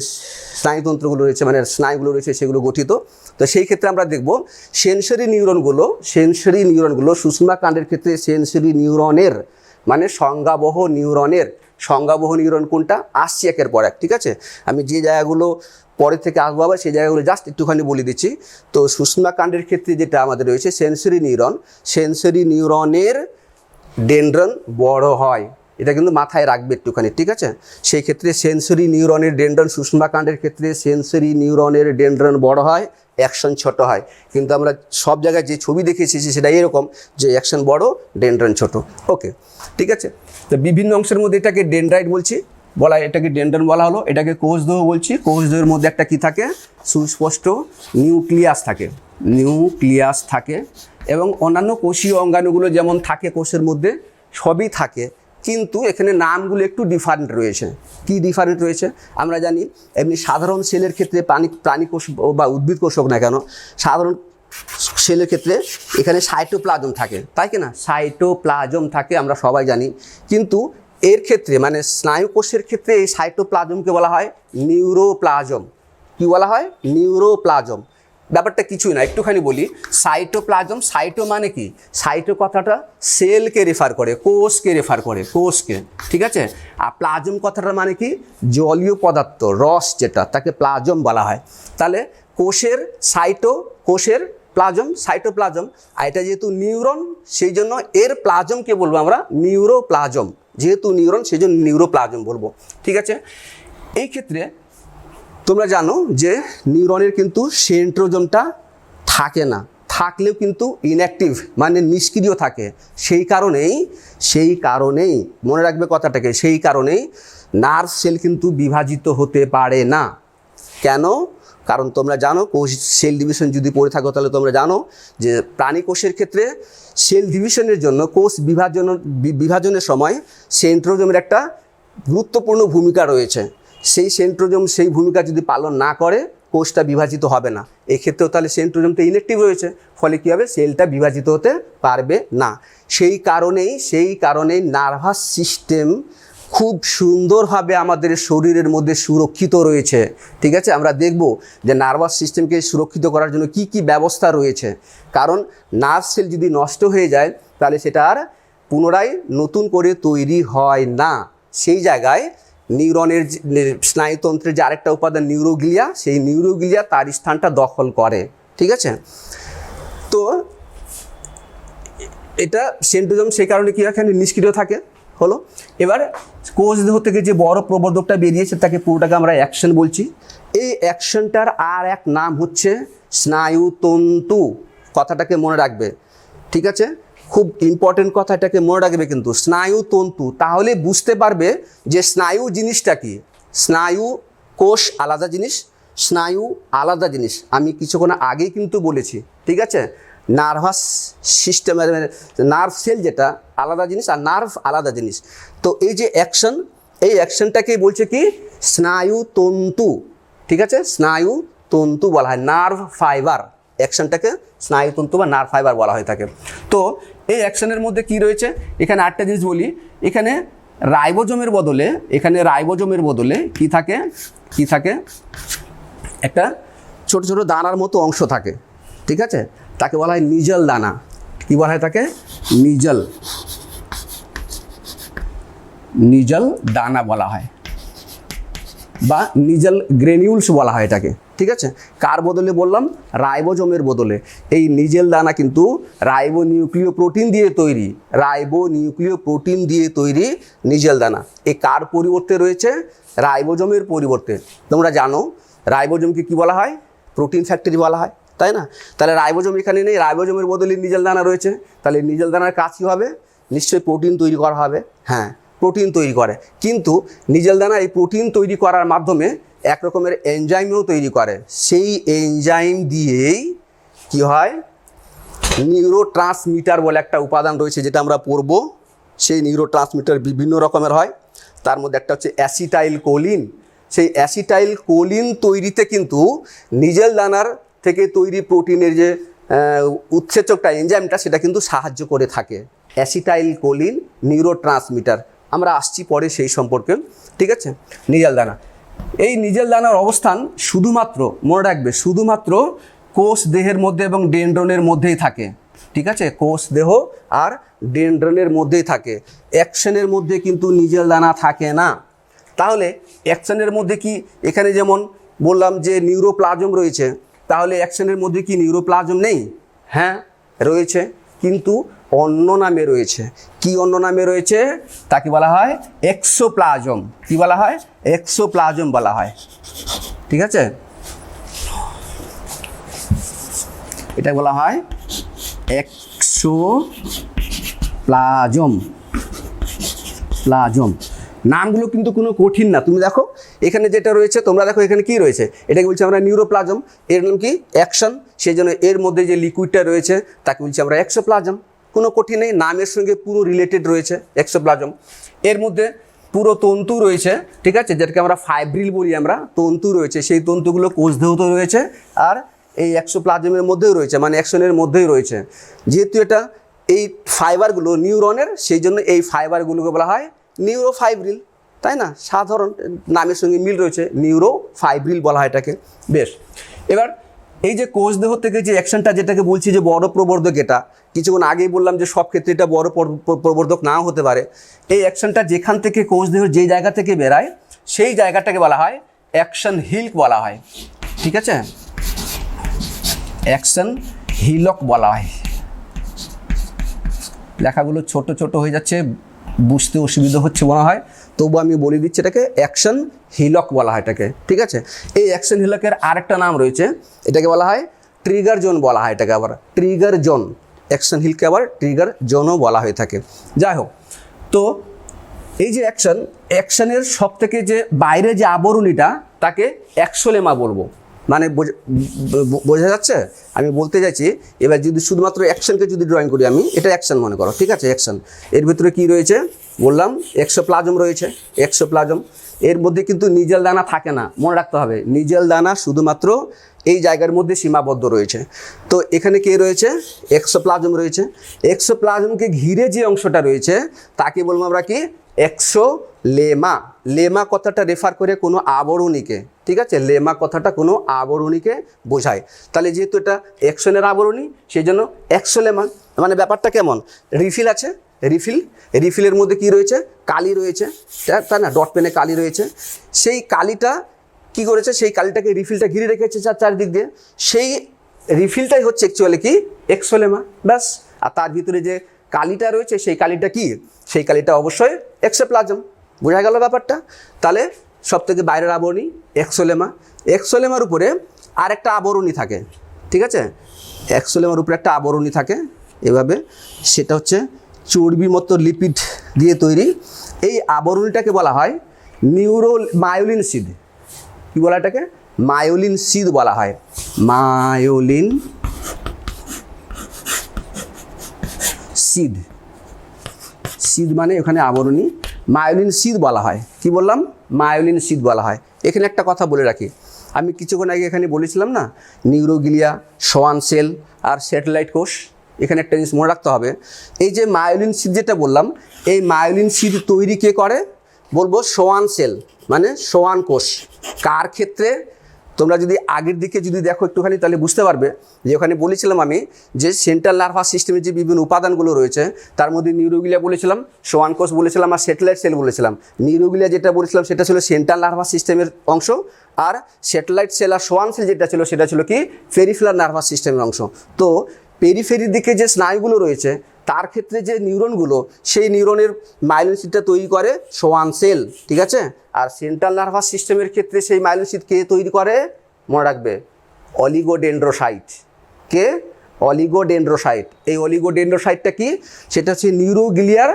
স্নায়ুতন্ত্রগুলো রয়েছে মানে স্নায়ুগুলো রয়েছে সেগুলো গঠিত। তো সেই ক্ষেত্রে আমরা দেখব সেন্সরি নিউরনগুলো সুষুম্না কাণ্ডের ক্ষেত্রে সেন্সরি নিউরনের মানে সংজ্ঞাবহ নিউরন কোনটা আসছে একের পর এক, ঠিক আছে। আমি যে জায়গাগুলো পরে থেকে আসবো আবার সেই জায়গাগুলো জাস্ট একটুখানি বলে দিচ্ছি। তো সুষুম্না কাণ্ডের ক্ষেত্রে যেটা আমাদের রয়েছে সেন্সরি নিউরনের ডেনড্রন বড় হয়, এটা কিন্তু মাথায় রাখবে একটুখানি, ঠিক আছে। সেই ক্ষেত্রে সেন্সরি নিউরনের ডেনড্রন, সুষুম্না কাণ্ডের ক্ষেত্রে সেন্সরি নিউরনের ডেনড্রন বড় হয়, অ্যাকশন ছোট হয়। কিন্তু আমরা সব জায়গায় যে ছবি দেখে এসেছি সেটা এরকম যে অ্যাকশন বড়, ডেনড্রন ছোট, ওকে, ঠিক আছে। তো বিভিন্ন অংশের মধ্যে এটাকে ডেনড্রাইট বলছি, এটাকে ডেনড্রন বলা হলো। এটাকে কোষদেহ বলছি, কোষদেহের মধ্যে একটা কি থাকে, সুস্পষ্ট নিউক্লিয়াস থাকে এবং অন্যান্য কোষীয় অঙ্গাণুগুলো যেমন থাকে কোষের মধ্যে সবই থাকে, কিন্তু এখানে নামগুলো একটু ডিফারেন্ট রয়েছে। কি ডিফারেন্ট রয়েছে আমরা জানি, এমনি সাধারণ সেলের ক্ষেত্রে প্রাণী কোষ বা উদ্ভিদ কোষ হোক না কেন, সাধারণ সেলের ক্ষেত্রে এখানে সাইটোপ্লাজম থাকে, তাই কি না, সাইটোপ্লাজম থাকে আমরা সবাই জানি। কিন্তু এর ক্ষেত্রে মানে স্নায়ু কোষের ক্ষেত্রে এই সাইটোপ্লাজমকে বলা হয় নিউরোপ্লাজম। কি বলা হয়? নিউরোপ্লাজম। ব্যাপারটা কিছুই না, একটুখানি বলি। সাইটোপ্লাজম, সাইটো মানে কি, সাইটো কথাটা সেলকে রেফার করে, কোষকে, ঠিক আছে। আর প্লাজম কথাটা মানে কি, জলীয় পদার্থ, রস যেটা, তাকে প্লাজম বলা হয়। তাহলে কোষের সাইটোপ্লাজম, আর এটা যেহেতু নিউরন সেই জন্য এর প্লাজমকে বলবো আমরা নিউরোপ্লাজম, যেহেতু নিউরন সেই জন্য নিউরোপ্লাজম বলবো, ঠিক আছে। এই ক্ষেত্রে তোমরা জানো যে নিউরনের কিন্তু সেন্ট্রোজোমটা থাকে না, থাকলেও কিন্তু ইনঅ্যাক্টিভ মানে নিষ্ক্রিয় থাকে। সেই কারণেই মনে রাখবে কথাটাকে, সেই কারণেই নার্ভ সেল কিন্তু বিভাজিত হতে পারে না। কেন? কারণ তোমরা জানো কোষ সেল ডিভিশন যদি পড়ে থাকো তাহলে তোমরা জানো যে প্রাণী কোষের ক্ষেত্রে সেল ডিভিশনের জন্য কোষ বিভাজনের সময় সেন্ট্রোজোমের একটা গুরুত্বপূর্ণ ভূমিকা রয়েছে। সেই সেন্ট্রোজোম সেই ভূমিকা যদি পালন না করে কোষটা বিভাজিত হবে না। এক্ষেত্রেও তাহলে সেন্ট্রোজোমটা ইনঅ্যাক্টিভ রয়েছে, ফলে কী হবে, সেলটা বিভাজিত হতে পারবে না। সেই কারণেই নার্ভাস সিস্টেম খুব সুন্দরভাবে আমাদের শরীরের মধ্যে সুরক্ষিত রয়েছে। ঠিক আছে, আমরা দেখব যে নার্ভাস সিস্টেমকে সুরক্ষিত করার জন্য কি কি ব্যবস্থা রয়েছে। কারণ নার্ভ সেল যদি নষ্ট হয়ে যায় তাহলে সেটা আর পুনরায় নতুন করে তৈরি হয় না। সেই জায়গায় নিউরনের স্নায়ুতন্ত্রের যে আরেকটা উপাদান নিউরোগ্লিয়া, সেই নিউরোগ্লিয়া তার স্থানটা দখল করে। ঠিক আছে, তো এটা সেন্ট্রোজোম সেই কারণে কী এখানে নিষ্ক্রিয় থাকে হলো। এবার কোষ দেহ থেকে যে বড় প্রবর্ধকটা বেরিয়েছে তাকে পুরোটাকে আমরা অ্যাকশন বলছি। এই অ্যাকশনটার আর এক নাম হচ্ছে স্নায়ুতন্তু। কথাটাকে মনে রাখবে, ঠিক আছে, খুব ইম্পর্টেন্ট কথা, এটাকে মনে রাখবে কিন্তু, স্নায়ুতন্তু। তাহলে বুঝতে পারবে যে স্নায়ু জিনিসটা কি। স্নায়ু কোষ আলাদা জিনিস, স্নায়ু আলাদা জিনিস, আমি কিছুক্ষণ আগেই কিন্তু বলেছি। ঠিক আছে, নার্ভাস সিস্টেমের নার্ভ সেল যেটা আলাদা জিনিস আর নার্ভ আলাদা জিনিস। তো এই যে অ্যাকশন, এই অ্যাকশনটাকে বলছে কি স্নায়ুতন্তু। ঠিক আছে, স্নায়ুতন্তু বলা হয়, নার্ভ ফাইবার। অ্যাকশনটাকে স্নায়ুতন্তু বা নার্ভ ফাইবার বলা হয়ে থাকে। তো এই অ্যাকশনের মধ্যে কি রয়েছে, এখানে আরেকটা জিনিস বলি, এখানে রাইবোজোমের বদলে কি থাকে একটা ছোট ছোট দানার মতো অংশ থাকে। ঠিক আছে, তাকে বলা হয় নিজল দানা। কি বলা হয় তাকে? নিজল দানা বলা হয়, বা নিজল গ্রেনিউলস বলা হয় এটাকে। ঠিক আছে, কার বদলে বললাম? রাইবোজোমের বদলে। এই নিজেল দানা কিন্তু রাইবোনিউক্লিয় প্রোটিন দিয়ে তৈরি নিজেল দানা। এই কার পরিবর্তে রয়েছে? রাইবোজোমের পরিবর্তে। তোমরা জানো রাইবোজোমকে কি বলা হয়? প্রোটিন ফ্যাক্টরি বলা হয়, তাই না? তাহলে রাইবোজোম এখানে নেই, রাইবোজোমের বদলে নিজেল দানা রয়েছে। তাহলে নিজেল দানার কাজ কী হবে? নিশ্চয়ই প্রোটিন তৈরি করা হবে। হ্যাঁ, প্রোটিন তৈরি করে, কিন্তু নিজেল দানা এই প্রোটিন তৈরি করার মাধ্যমে এক রকমের এনজাইমও তৈরি করে। সেই এনজাইম দিয়েই কি হয়, নিউরোট্রান্সমিটার বলে একটা উপাদান রয়েছে যেটা আমরা পড়ব। সেই নিউরোট্রান্সমিটার বিভিন্ন রকমের হয়, তার মধ্যে একটা হচ্ছে অ্যাসিটাইল কোলিন। সেই অ্যাসিটাইল কোলিন তৈরিতে কিন্তু নিজেল দানার থেকে তৈরি প্রোটিনের যে উৎসেচকটা এনজাইমটা সেটা কিন্তু সাহায্য করে থাকে। অ্যাসিটাইল কোলিন নিউরোট্রান্সমিটার, আমরা আসছি পরে সেই সম্পর্কে। ঠিক আছে, নিজেল দানা, এই নিজেল দানার অবস্থান শুধুমাত্র মনে রাখবে, শুধুমাত্র কোষ দেহের মধ্যে এবং ডেনড্রনের মধ্যেই থাকে। ঠিক আছে, কোষ দেহ আর ডেনড্রনের মধ্যেই থাকে, অ্যাকশনের মধ্যে কিন্তু নিজেল দানা থাকে না। তাহলে অ্যাকশনের মধ্যে কি, এখানে যেমন বললাম যে নিউরোপ্লাজম রয়েছে, তাহলে অ্যাকশনের মধ্যে কি নিউরোপ্লাজম নেই? হ্যাঁ রয়েছে, কিন্তু অন্য নামে রয়েছে। কি অন্য নামে রয়েছে? তাকে বলা হয় এক্সোপ্লাজম। কি বলা হয়? এক্সোপ্লাজম বলা হয়। ঠিক আছে, এটা বলা হয় এক্সোপ্লাজম। নামগুলো কিন্তু কোনো কঠিন না। তুমি দেখো এখানে যেটা রয়েছে, তোমরা দেখো এখানে কি রয়েছে, এটাকে বলছি আমরা নিউরোপ্লাজম। এর নাম কি? অ্যাকশন। সেই জন্য এর মধ্যে যে লিকুইডটা রয়েছে তাকে বলছি আমরা এক্সোপ্লাজম। কোনো কঠিন নেই, নামের সঙ্গে পুরো রিলেটেড রয়েছে এক্সোপ্লাজম। এর মধ্যে পুরো তন্তু রয়েছে, ঠিক আছে, যেটাকে আমরা ফাইব্রিল বলি, আমরা তন্তু রয়েছে, সেই তন্তুগুলো কোষ দেহতে রয়েছে আর এই এক্সোপ্লাজমের মধ্যেও রয়েছে, মানে অ্যাকশনের মধ্যেই রয়েছে। যেহেতু এটা এই ফাইবারগুলো নিউরনের, সেই জন্য এই ফাইবারগুলোকে বলা হয় নিউরোফাইব্রিল, তাই না? সাধারণ নামের সঙ্গে মিল রয়েছে, নিউরোফাইব্রিল বলা হয় এটাকে। বেশ, এবার এই যে কোষ দেহ থেকে যে অ্যাকশনটা, যেটাকে বলছি যে বড় প্রবর্ধক, এটা কিছুক্ষণ আগেই বললাম যে সব ক্ষেত্রে এটা বড় প্রবর্ধক নাও হতে পারে। এই অ্যাকশনটা যেখান থেকে কোষ দেহ যে জায়গা থেকে বেরায় সেই জায়গাটাকে বলা হয় অ্যাকশন হিলক বলা হয়। ঠিক আছে, অ্যাকশন হিলক বলা হয়। লেখাগুলো ছোট ছোট হয়ে যাচ্ছে, বুঝতে অসুবিধা হচ্ছে মনে হয়, তবু আমি বলে দিচ্ছি এটাকে অ্যাকশন হিলক বলা হয় এটাকে, ঠিক আছে। এই অ্যাকশন হিলকের আরেকটা নাম রয়েছে, এটাকে বলা হয় ট্রিগার জোন বলা হয় এটাকে, আবার ট্রিগার জোন, অ্যাকশন হিলকে আবার ট্রিগার জোনও বলা হয়ে থাকে। যাই হোক, তো এই যে অ্যাকশনের সব থেকে যে বাইরে যে আবরণীটা তাকে অ্যাক্সোলেমা বলবো, মানে বোঝা যাচ্ছে আমি বলতে চাইছি। এবার যদি শুধুমাত্র অ্যাকশনকে যদি ড্রয়িং করি আমি, এটা অ্যাকশন মনে করো, ঠিক আছে। অ্যাকশন এর ভিতরে কি রয়েছে বললাম, এক্সোপ্লাজম রয়েছে, এক্সোপ্লাজম। এর মধ্যে কিন্তু নিজেল দানা থাকে না, মনে রাখতে হবে, নিজেল দানা শুধুমাত্র এই জায়গার মধ্যে সীমাবদ্ধ রয়েছে। তো এখানে কে রয়েছে, এক্সোপ্লাজম রয়েছে। এক্সোপ্লাজমকে ঘিরে যে অংশটা রয়েছে তাকে বলবো আমরা কি, এক্সোলেমা। লেমা কথাটা রেফার করে কোনো আবরণীকে, ঠিক আছে, লেমা কথাটা কোনো আবরণীকে বোঝায়। তাহলে যেহেতু এটা অ্যাকশনের আবরণী সেই জন্য এক্সোলেমা। মানে ব্যাপারটা কেমন, রিফিল আছে, রিফিলের মধ্যে কি রয়েছে, কালি রয়েছে, তাই না, ডট পেনে কালি রয়েছে। সেই কালিটা কি করেছে, সেই কালিটাকে রিফিলটা ঘিরে রেখেছে চারদিক দিয়ে, সেই রিফিলটাই হচ্ছে অ্যাকচুয়ালি কি, এক্সোলেমা, ব্যাস। আর তার ভিতরে যে কালিটা রয়েছে সেই কালিটা কি, সেই কালিটা অবশ্যই এক্সোপ্লাজম। বোঝা গেল ব্যাপারটা। তাহলে সব থেকে বাইরের আবরণী এক্সোলেমা। এক্সোলেমার উপরে আরেকটা আবরণী থাকে, ঠিক আছে, এক্সোলেমার উপরে একটা আবরণী থাকে এভাবে, সেটা হচ্ছে চর্বি মতো লিপিড দিয়ে তৈরি। এই আবরণীটাকে বলা হয় মায়োলিন সিদ। কী বলা এটাকে, মায়োলিন সিদ বলা হয়, মায়োলিন সিদ। সিদ মানে ওখানে আবরণী, মায়োলিন সিদ বলা হয়। কি বললাম, মায়োলিন সিদ বলা হয়। এখানে একটা কথা বলে রাখি, আমি কিছুক্ষণ আগে এখানে বলেছিলাম না, নিউরোগ্লিয়া, সোয়ান সেল আর স্যাটেলাইট কোষ। এখানে একটা জিনিস মনে রাখতে হবে, এই যে মায়োলিন সিদ যেটা বললাম, এই মায়োলিন সিদ তৈরি কে করে বলবো, সোয়ান সেল মানে সোয়ান কোষ। কার ক্ষেত্রে, তোমরা যদি আগের দিকে যদি দেখো একটুখানি তাহলে বুঝতে পারবে যে ওখানে বলেছিলাম আমি যে সেন্ট্রাল নার্ভাস সিস্টেমের যে বিভিন্ন উপাদানগুলো রয়েছে তার মধ্যে নিউরোগ্লিয়া বলেছিলাম, সোয়ান কোষ বলেছিলাম আর স্যাটেলাইট সেল বলেছিলাম। নিউরোগ্লিয়া যেটা বলেছিলাম সেটা ছিল সেন্ট্রাল নার্ভাস সিস্টেমের অংশ, আর স্যাটেলাইট সেল আর সোয়ান সেল যেটা ছিল সেটা ছিল কি, পেরিফেরাল নার্ভাস সিস্টেমের অংশ। তো পেরিফেরির দিকে যে স্নায়ুগুলো রয়েছে তার ক্ষেত্রে যে নিউরনগুলো, সেই নিউরনের মায়োলিন সিদটা তৈরি করে সোয়ান সেল, ঠিক আছে। আর সেন্ট্রাল নার্ভাস সিস্টেমের ক্ষেত্রে সেই মায়োলিন সিদ কে তৈরি করে, মনে রাখবে, অলিগোডেন্ড্রোসাইট। কে, অলিগোডেন্ড্রোসাইট। এই অলিগোডেন্ড্রোসাইটটা কি, সেটা হচ্ছে নিউরোগ্লিয়ার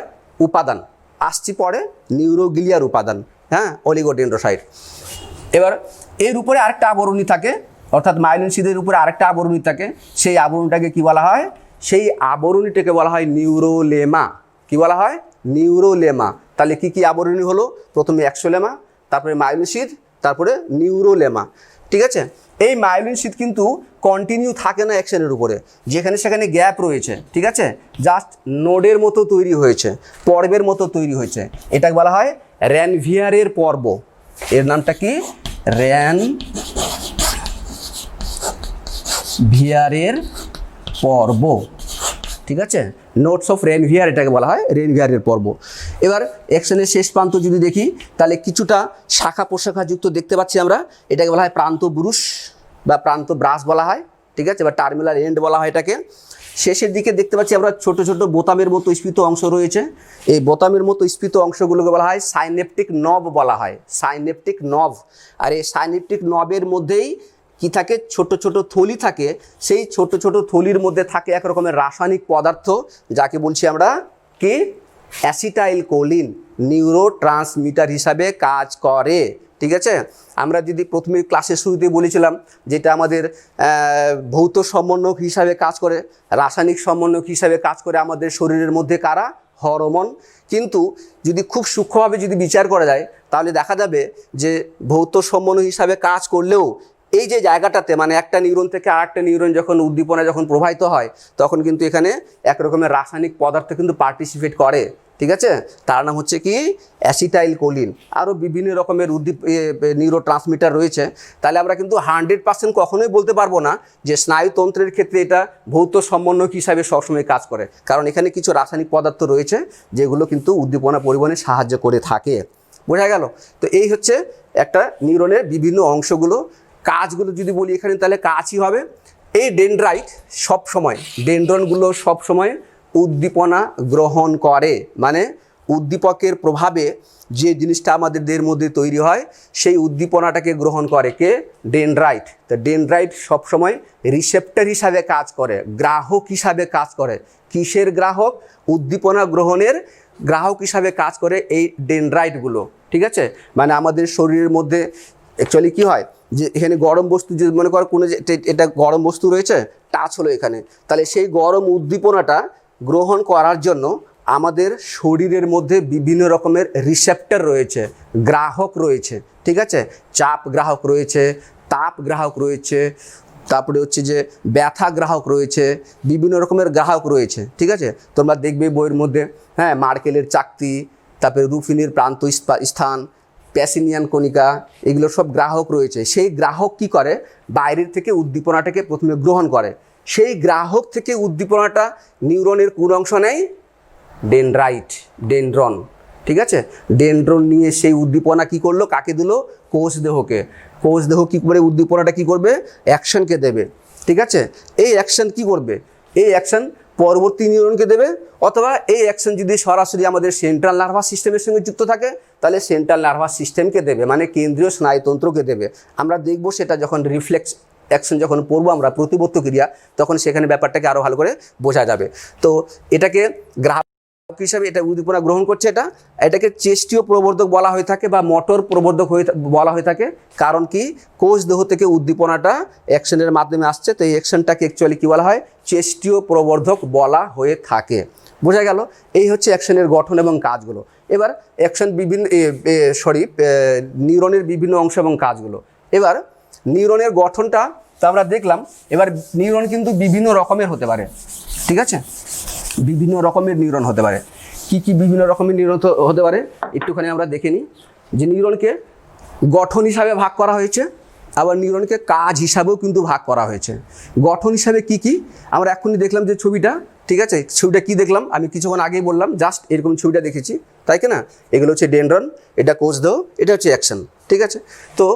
উপাদান, আসছি পরে, নিউরোগ্লিয়ার উপাদান, হ্যাঁ, অলিগোডেন্ড্রোসাইট। এবার এর উপরে আরেকটা আবরণী থাকে, অর্থাৎ মায়োলিন সিদের উপরে আরেকটা আবরণী থাকে, সেই আবরণীটাকে কি বলা হয়, সেই আবরণীটাকে বলা হয় নিউরোলেমা। কি বলা হয়, নিউরোলেমা। তাহলে কি কি আবরণী হলো, প্রথমে এক্সোলেমা, তারপরে মায়োলিন সিদ, তারপরে নিউরোলেমা, ঠিক আছে। এই মায়োলিন সিদ কিন্তু কন্টিনিউ থাকে না অ্যাকশনের উপরে, যেখানে সেখানে গ্যাপ রয়েছে, ঠিক আছে, জাস্ট নোডের মতো তৈরি হয়েছে, পর্বের মতো তৈরি হয়েছে। এটাকে বলা হয় র্যানভিয়ারের পর্ব। এর নামটা কি, র্যানভিয়ারের পর্ব, ঠিক আছে, নোটস অফ রেনভিয়ার এটাকে বলা হয়, রেনভিয়ারের পর্ব। এবার অ্যাকশনের শেষ প্রান্ত যদি দেখি তাহলে কিছুটা শাখা প্রশাখাযুক্ত দেখতে পাচ্ছি আমরা, এটাকে বলা হয় প্রান্ত ব্রুশ বা প্রান্ত ব্রাশ বলা হয়, ঠিক আছে, বা টার্মিনাল এন্ড বলা হয় এটাকে। শেষের দিকে দেখতে পাচ্ছি আমরা ছোট ছোট বোতামের মতো স্ফীত অংশ রয়েছে, এই বোতামের মতো স্ফীত অংশগুলোকে বলা হয় সাইনেপটিক নব বলা হয়, সাইনেপটিক নব। আর এই সাইনেপটিক নবের মধ্যেই কি থাকে, ছোট ছোট থলি থাকে, সেই ছোট ছোট থলির মধ্যে থাকে এক রকমের রাসায়নিক পদার্থ যাকে বলছি আমরা কি, অ্যাসিটাইল কোলিন, নিউরো ট্রান্সমিটার হিসাবে কাজ করে, ঠিক আছে। আমরা যদি প্রথমে ক্লাসের শুরুতে বলেছিলাম যেটা আমাদের ভৌত সমন্বয়ক হিসাবে কাজ করে, রাসায়নিক সমন্বয়ক হিসাবে কাজ করে আমাদের শরীরের মধ্যে কারা, হরমোন। কিন্তু যদি খুব সূক্ষ্মভাবে যদি বিচার করা যায় তাহলে দেখা যাবে যে ভৌত সমন্বয় হিসাবে কাজ করলেও এই যে জায়গাটাতে, মানে একটা নিউরন থেকে আরেকটা নিউরন যখন উদ্দীপনা যখন প্রবাহিত হয় তখন কিন্তু এখানে এক রকমের রাসায়নিক পদার্থ কিন্তু পার্টিসিপেট করে, ঠিক আছে। তার নাম হচ্ছে কি, অ্যাসিটাইল কোলিন। আরও বিভিন্ন রকমের নিউরো ট্রান্সমিটার রয়েছে। তাহলে আমরা কিন্তু 100% কখনোই বলতে পারবো না যে স্নায়ুতন্ত্রের ক্ষেত্রে এটা ভৌত সমন্বয়ক হিসাবে সবসময় কাজ করে, কারণ এখানে কিছু রাসায়নিক পদার্থ রয়েছে যেগুলো কিন্তু উদ্দীপনা পরিবহনে সাহায্য করে থাকে। বোঝা গেল? তো এই হচ্ছে একটা নিউরনের বিভিন্ন অংশগুলো, কাজগুলো যদি বলি এখানে তাহলে কাজই হবে। এই ডেনড্রাইট সবসময়, ডেনড্রনগুলো সবসময় উদ্দীপনা গ্রহণ করে, মানে উদ্দীপকের প্রভাবে যে জিনিসটা আমাদের দেহের মধ্যে তৈরি হয় সেই উদ্দীপনাটাকে গ্রহণ করে কে? ডেনড্রাইট। তো ডেনড্রাইট সবসময় রিসেপ্টর হিসাবে কাজ করে, গ্রাহক হিসাবে কাজ করে। কিসের গ্রাহক? উদ্দীপনা গ্রহণের গ্রাহক হিসাবে কাজ করে এই ডেনড্রাইটগুলো, ঠিক আছে? মানে আমাদের শরীরের মধ্যে অ্যাকচুয়ালি কী হয় যে এখানে গরম বস্তু, যে মনে করো কোনো যে এটা গরম বস্তু রয়েছে, টাচ হলো এখানে, তাহলে সেই গরম উদ্দীপনাটা গ্রহণ করার জন্য আমাদের শরীরের মধ্যে বিভিন্ন রকমের রিসেপ্টর রয়েছে, গ্রাহক রয়েছে, ঠিক আছে? চাপ গ্রাহক রয়েছে, তাপ গ্রাহক রয়েছে, তারপরে হচ্ছে যে ব্যথা গ্রাহক রয়েছে, বিভিন্ন রকমের গ্রাহক রয়েছে, ঠিক আছে? তোমরা দেখবে বইয়ের মধ্যে, হ্যাঁ, মার্কেলের চাকতি, তারপরে রুফিনের প্রান্ত স্থান, প্যাসিনিয়ান কণিকা, এগুলো সব গ্রাহক রয়েছে। সেই গ্রাহক কি করে? বাইরের থেকে উদ্দীপনাটাকে প্রথমে গ্রহণ করে। সেই গ্রাহক থেকে উদ্দীপনাটা নিউরনের কোন অংশ নেয়? ডেনড্রাইট, ডেনড্রন, ঠিক আছে? ডেনড্রন নিয়ে সেই উদ্দীপনা কি করলো? কাকে দিল? কোষ দেহকে। কোষ দেহ কী করে উদ্দীপনাটা কি করবে? অ্যাকশনকে দেবে, ঠিক আছে? এই অ্যাকশন কি করবে? এই অ্যাকশন পরবর্তী নিউরনকে দেবে, অথবা এই অ্যাকশন যদি সরাসরি আমাদের সেন্ট্রাল নার্ভাস সিস্টেমের সঙ্গে যুক্ত থাকে তাহলে সেন্ট্রাল নার্ভাস সিস্টেমকে দেবে, মানে কেন্দ্রীয় স্নায়ুতন্ত্রকে দেবে। আমরা দেখব সেটা যখন রিফ্লেক্স অ্যাকশন যখন পড়বো আমরা, প্রতিবর্ত ক্রিয়া, তখন সেখানে ব্যাপারটাকে আরও ভালো করে বোঝা যাবে। তো এটাকে গ্রাহক হিসাবে এটা উদ্দীপনা গ্রহণ করছে, এটাকে চেষ্টীয় প্রবর্ধক বলা হয়ে থাকে বা মোটর প্রবর্ধক বলা হয়ে থাকে। কারণ কি? কোষ দেহ থেকে উদ্দীপনাটা অ্যাকশনের মাধ্যমে আসছে, তো এই অ্যাকশনটাকে অ্যাকচুয়ালি কী বলা হয়? চেষ্টীয় প্রবর্ধক বলা হয়ে থাকে। বোঝা গেল? এই হচ্ছে অ্যাকশনের গঠন এবং কাজগুলো। এবার অ্যাকশন বিভিন্ন নিউরনের বিভিন্ন অংশ এবং কাজগুলো। এবার নিউরনের গঠনটা তো আমরা দেখলাম। এবার নিউরন কিন্তু বিভিন্ন রকমের হতে পারে, ঠিক আছে? বিভিন্ন রকমের নিউরন হতে পারে। কি কি বিভিন্ন রকমের নিউরন হতে পারে একটুখানি আমরা দেখে নিই। যে নিউরনকে গঠন হিসাবে ভাগ করা হয়েছে, আবার নিউরনকে কাজ হিসাবেও কিন্তু ভাগ করা হয়েছে। গঠন হিসাবে কি কি আমরা এখনই দেখলাম যে ছবিটা, ঠিক আছে? ছবিটা কি দেখলাম? আমি কিছুক্ষণ আগেই বললাম, জাস্ট এরকম ছবিটা দেখেছি, তাই কি না? এগুলো হচ্ছে ডেনড্রন, এটা কোষ দেহ, এটা হচ্ছে অ্যাকশন, ঠিক আছে? তো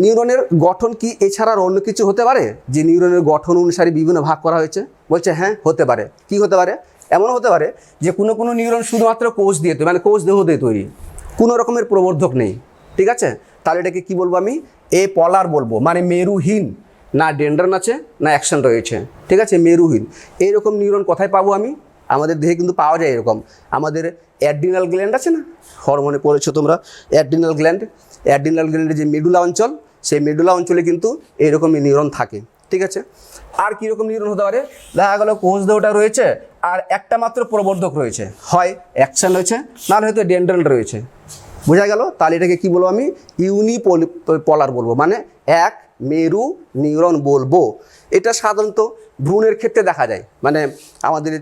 নিউরনের গঠন কি এছাড়া আর অন্য কিছু হতে পারে? যে নিউরনের গঠন অনুসারে বিভিন্ন ভাগ করা হয়েছে? বলছে হ্যাঁ, হতে পারে। কি হতে পারে? এমন হতে পারে যে কোনো নিউরন শুধুমাত্র কোষ দিয়ে তৈরি, মানে কোষ দেহ দিয়ে তৈরি, কোনো রকমের প্রবর্ধক নেই, ঠিক আছে? তাহলে এটাকে কি বলবো? আমি এ পলার বলবো, মানে মেরুহীন, না ডেনড্রন আছে না অ্যাকশন রয়েছে, ঠিক আছে? মেরুহীন। এইরকম নিউরন কোথায় পাবো আমি? আমাদের দেহে কিন্তু পাওয়া যায় এরকম। আমাদের অ্যাড্রিনাল গ্ল্যান্ড আছে না, হরমোনে পড়েছো তোমরা, অ্যাড্রিনাল গ্ল্যান্ডের যে মেডুলা অঞ্চল, সেই মেডুলা অঞ্চলে কিন্তু এইরকমই নিউরন থাকে, ঠিক আছে? আর কীরকম নিউরন হতে পারে? দেখা গেলো কোষ দেহটা রয়েছে আর একটা মাত্র প্রবর্ধক রয়েছে, হয় অ্যাকশন রয়েছে, নাহলে হয়তো ডেনড্রন রয়েছে। বোঝা গেল? তাহলে এটাকে কী বলবো? আমি ইউনিপলার বলবো, মানে এক মেরু নিউরন বলবো। এটা সাধারণত ভ্রূণের ক্ষেত্রে দেখা যায়, মানে আমাদের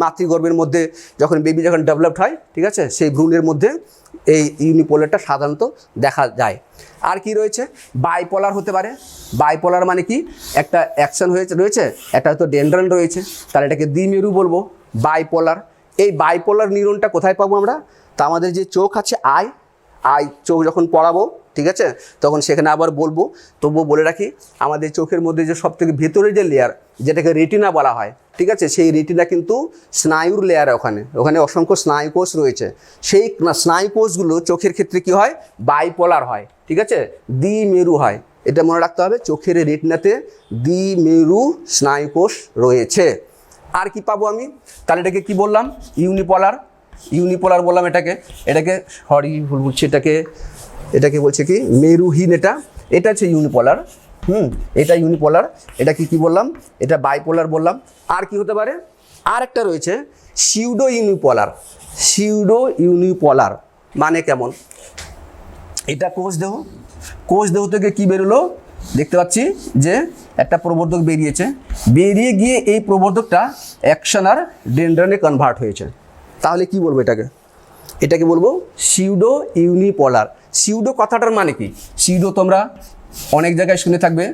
মাতৃগর্ভের মধ্যে যখন বেবি যখন ডেভেলপড হয়, ঠিক আছে, সেই ভ্রূণের মধ্যে এই ইউনিপোলারটা সাধারণত দেখা যায়। আর কি রয়েছে? বাইপোলার হতে পারে। বাইপোলার মানে কি? একটা অ্যাকশন রয়েছে, একটা হয়তো ডেনড্রন রয়েছে, তাহলে এটাকে দ্বিমেরু বলবো, বাইপোলার। এই বাইপোলার নিউরনটা কোথায় পাবো আমরা? তা আমাদের যে চোখ আছে, আই চোখ যখন পড়াবো, ঠিক আছে, তখন সেখানে আবার বলবো। তবুও বলে রাখি, আমাদের চোখের মধ্যে যে সবথেকে ভেতরে যে লেয়ার, যেটাকে রেটিনা বলা হয়, ঠিক আছে, সেই রেটিনা কিন্তু স্নায়ুর লেয়ার, ওখানে অসংখ্য স্নায়ুকোষ রয়েছে। সেই স্নায়ুকোষগুলো চোখের ক্ষেত্রে কি হয়? বাইপোলার হয়, ঠিক আছে, দ্বিমেরু হয়। এটা মনে রাখতে হবে, চোখের রেটিনাতে দ্বিমেরু স্নায়ুকোষ রয়েছে। আর কি পাবো আমি? তাহলে এটাকে কি বললাম? ইউনিপোলার বললাম। এটাকে সরি ভুল বলছি, এটাকে বলছে কি? মেরুহীন। এটা হচ্ছে ইউনিপোলার। এটা ইউনিপোলার। এটা কি বললাম? এটা বাইপোলার বললাম। আর কি হতে পারে? আর একটা রয়েছে সিউডো ইউনিপোলার। মানে কেমন? এটা কোষ দেহ থেকে কি বেরোলো? দেখতে পাচ্ছি যে একটা প্রবর্ধক বেরিয়ে গিয়ে এই প্রবর্ধকটা অ্যাকশন আর ডেনড্রনে কনভার্ট হয়েছে। তাহলে কি বলবো এটাকে বলবো সিউডো ইউনিপোলার। সিউডো কথাটার মানে কি? সিউডো তোমরা অনেক জায়গায় শুনে থাকবে।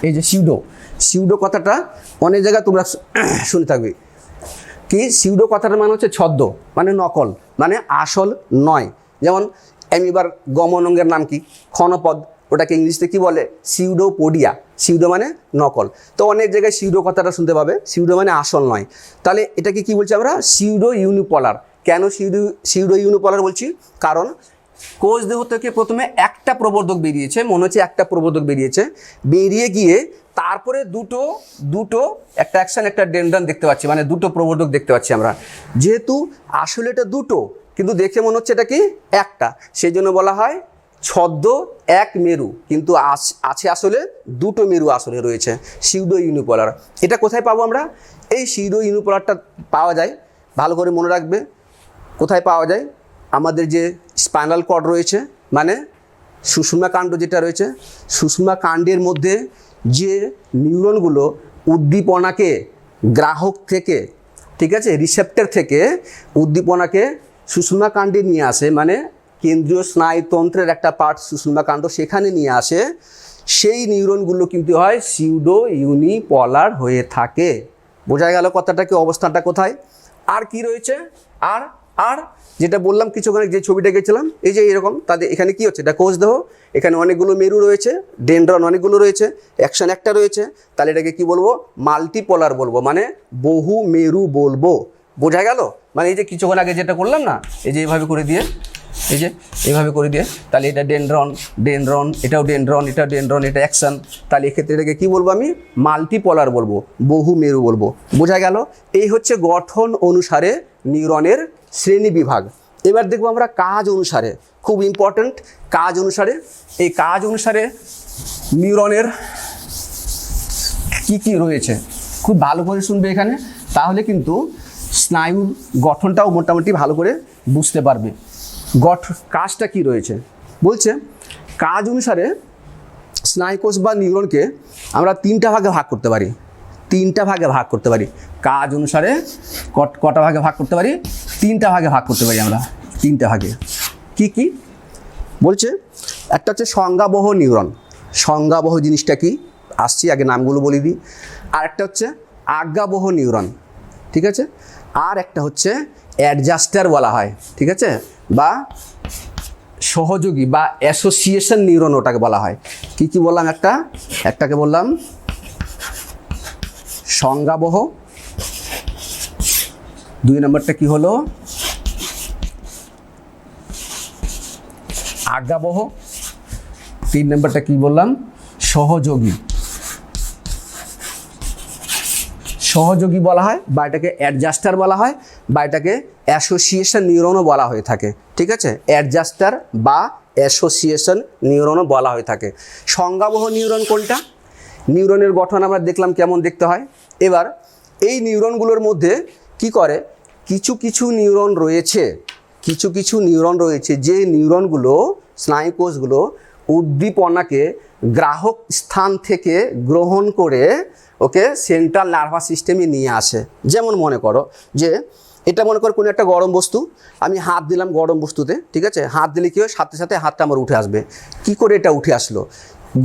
এই যে সিউডো কথাটা অনেক জায়গায় তোমরা শুনে থাকবে। কি সিউডো কথাটার মানে হচ্ছে ছদ্ম, মানে নকল, মানে আসল নয়। যেমন অ্যামিবার গমন অঙ্গের নাম কি? ক্ষণপদ। ওটাকে ইংলিশে কি বলে, সিউডোপোডিয়া। সিউডো মানে নকল। তো অনেক জায়গায় সিউডো কথাটা শুনতে পাবে, সিউডো মানে আসল নয়। তাহলে এটাকে কি বলছি আমরা, সিউডো ইউনিপোলার। কেন সিউডো ইউনিপোলার বলছি, কারণ কোষ দেহ থেকে প্রথমে একটা প্রবর্ধক বেরিয়েছে, মনে হচ্ছে একটা প্রবর্ধক বেরিয়েছে, বেরিয়ে গিয়ে তারপরে দুটো একটা অ্যাকশন একটা ডেনড্রন দেখতে পাচ্ছি, মানে দুটো প্রবর্ধক দেখতে পাচ্ছি আমরা। যেহেতু আসলে এটা দুটো, কিন্তু দেখে মনে হচ্ছে এটা কি একটা, সেই জন্য বলা হয় ছদ্ম এক মেরু, কিন্তু আছে আসলে দুটো মেরু আসলে রয়েছে, সিউডো ইউনিপোলার। এটা কোথায় পাবো আমরা, এই সিউডো ইউনিপোলারটা পাওয়া যায়, ভালো করে মনে রাখবে কোথায় পাওয়া যায়, আমাদের যে স্পাইনাল কর্ড রয়েছে, মানে সুষুম্না কাণ্ড যেটা রয়েছে, সুষুম্না কাণ্ডের মধ্যে যে নিউরনগুলো উদ্দীপনাকে গ্রাহক থেকে, ঠিক আছে, রিসেপ্টর থেকে উদ্দীপনাকে সুষুম্না কাণ্ডে নিয়ে আসে, মানে কেন্দ্রীয় স্নায়ুতন্ত্রের একটা পার্ট সুষুম্না কাণ্ড, সেখানে নিয়ে আসে, সেই নিউরনগুলো কিন্তু হয় সিউডো ইউনিপোলার হয়ে থাকে। বোঝা গেল কথাটাকে, অবস্থানটা কোথায়। আর কি রয়েছে, আর যেটা বললাম কিছুক্ষণ, যে ছবিটা গেছিলাম, এই যে এরকম, তাদের এখানে কি হচ্ছে, এটা কোষ দেহ, এখানে অনেকগুলো মেরু রয়েছে, ডেনড্রন অনেকগুলো রয়েছে, অ্যাকশন একটা রয়েছে, তাহলে এটাকে কি বলবো, মাল্টিপোলার বলবো, মানে বহু মেরু বলবো। বোঝা গেল, মানে এই যে কিছুক্ষণ আগে যেটা করলাম না, এই যে এইভাবে করে দিয়ে, এই যে এইভাবে করে দিয়ে, তাহলে এটা ডেনড্রন, এটাও ডেনড্রন, এটা অ্যাকশন, তাহলে এক্ষেত্রে এটাকে কী বলবো আমি, মাল্টিপোলার বলবো, বহু মেরু বলবো। বোঝা গেল, এই হচ্ছে গঠন অনুসারে নিউরনের শ্রেণী বিভাগ। এবার দেখবো আমরা কাজ অনুসারে, খুব ইম্পর্ট্যান্ট, কাজ অনুসারে, এই কাজ অনুসারে নিউরনের কি রয়েছে, খুব ভালো করে শুনবে এখানে, তাহলে কিন্তু স্নায়ুর গঠনটাও মোটামুটি ভালো করে বুঝতে পারবে। কাজটা কি রয়েছে বলছে, কাজ অনুসারে স্নায়ুকোষ বা নিউরনকে আমরা তিনটা ভাগে ভাগ করতে পারি। কাজ অনুসারে কটা ভাগে ভাগ করতে পারি, তিনটা ভাগে ভাগ করতে পারি আমরা, তিনটা ভাগে। কি বলছে, একটা হচ্ছে সংজ্ঞাবহ নিউরন, সংজ্ঞাবহ জিনিসটা কি আসছি, আগে নামগুলো বলে দিই। আর একটা হচ্ছে আজ্ঞাবহ নিউরন, ঠিক আছে, আর একটা হচ্ছে অ্যাডজাস্টার বলা হয়, ঠিক আছে, বা সহযোগী বা অ্যাসোসিয়েশন নিউরন ওটাকে বলা হয়। কি বললাম, একটাকে বললাম সংজ্ঞাবহ, 2 নম্বরটা কি হলো আজ্ঞাবহ, 3 নম্বরটা কি বললাম, সহযোগী বলা হয়, বা এটাকে অ্যাডজাস্টার বলা হয়, বা এটাকে অ্যাসোসিয়েশন নিউরনও বলা হয়ে থাকে, ঠিক আছে, অ্যাডজাস্টার বা অ্যাসোসিয়েশন নিউরনও বলা হয়ে থাকে। সংজ্ঞাবহ নিউরন কোনটা, নিউরনের গঠন আমরা দেখলাম কেমন দেখতে হয়। এবার এই নিউরনগুলোর মধ্যে কি করে, কিছু নিউরন রয়েছে, যে নিউরনগুলো, স্নায়ুকোষগুলো উদ্দীপনাকে গ্রাহক স্থান থেকে গ্রহণ করে ওকে সেন্ট্রাল নার্ভাস সিস্টেমে নিয়ে আসে। যেমন মনে করো যে এটা মনে করো কোনো একটা গরম বস্তু, আমি হাত দিলাম গরম বস্তুতে, ঠিক আছে, হাত দিলে কী হয়, সাথে সাথে হাতটা আমার উঠে আসবে। কি করে এটা উঠে আসলো,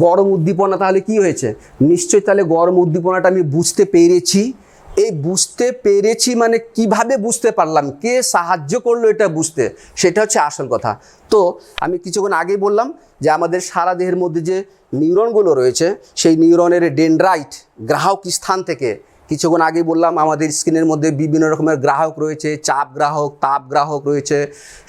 গরম উদ্দীপনা, তাহলে কি হয়েছে, নিশ্চয়ই তাহলে গরম উদ্দীপনাটা আমি বুঝতে পেরেছি। এই বুঝতে পেরেছি মানে কিভাবে বুঝতে পারলাম, কে সাহায্য করলো এটা বুঝতে, সেটা হচ্ছে আসল কথা। তো আমি কিছুক্ষণ আগেই বললাম যে আমাদের সারা দেহের মধ্যে যে নিউরনগুলো রয়েছে, সেই নিউরনের ডেনড্রাইট গ্রাহক স্থান থেকে, কিছুক্ষণ আগেই বললাম আমাদের স্কিনের মধ্যে বিভিন্ন রকমের গ্রাহক রয়েছে, চাপ গ্রাহক, তাপ গ্রাহক রয়েছে,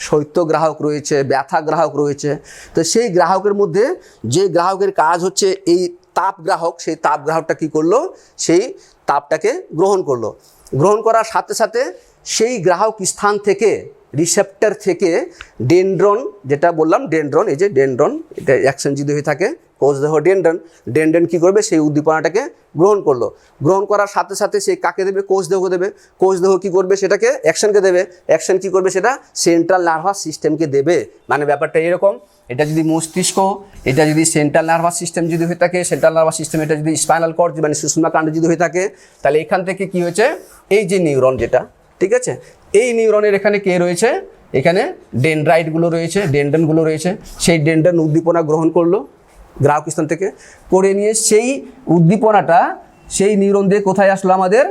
শৈত্য গ্রাহক রয়েছে, ব্যথা গ্রাহক রয়েছে। তো সেই গ্রাহকের মধ্যে যে গ্রাহকের কাজ হচ্ছে এই তাপ গ্রাহক, সেই তাপ গ্রাহকটা কী করলো, সেই তাপটাকে গ্রহণ করলো, গ্রহণ করার সাথে সাথে সেই গ্রাহক স্থান থেকে, রিসেপ্টর থেকে ডেনড্রন, যেটা বললাম ডেনড্রন, এই যে ডেনড্রন, এটা অ্যাকশন যদি হয়ে থাকে কোষ দেহ ডেনড্রন কী করবে, সেই উদ্দীপনাটাকে গ্রহণ করলো, গ্রহণ করার সাথে সাথে সে কাকে দেবে, কোষ দেহকে দেবে, কোষ দেহ কী করবে, সেটাকে অ্যাকশনকে দেবে, অ্যাকশন কী করবে, সেটা সেন্ট্রাল নার্ভাস সিস্টেমকে দেবে। মানে ব্যাপারটা এরকম, এটা যদি মস্তিষ্ক, এটা যদি সেন্ট্রাল নার্ভাস সিস্টেম যদি হয়ে থাকে, সেন্ট্রাল নার্ভাস সিস্টেম, এটা যদি স্পাইনাল কর্ড মানে সুষুম্না কাণ্ড যদি হয়ে থাকে, তাহলে এখান থেকে কি হয়েছে, এই যে নিউরন যেটা, ঠিক আছে, এই নিউরনের এখানে কে রয়েছে, এখানে ডেনড্রাইটগুলো রয়েছে, ডেনড্রনগুলো রয়েছে, সেই ডেনড্রন উদ্দীপনা গ্রহণ করলো গ্রাহক স্থান থেকে, করে নিয়ে সেই উদ্দীপনাটা সেই নিউরন দিয়ে কোথায় আসলো, আমাদের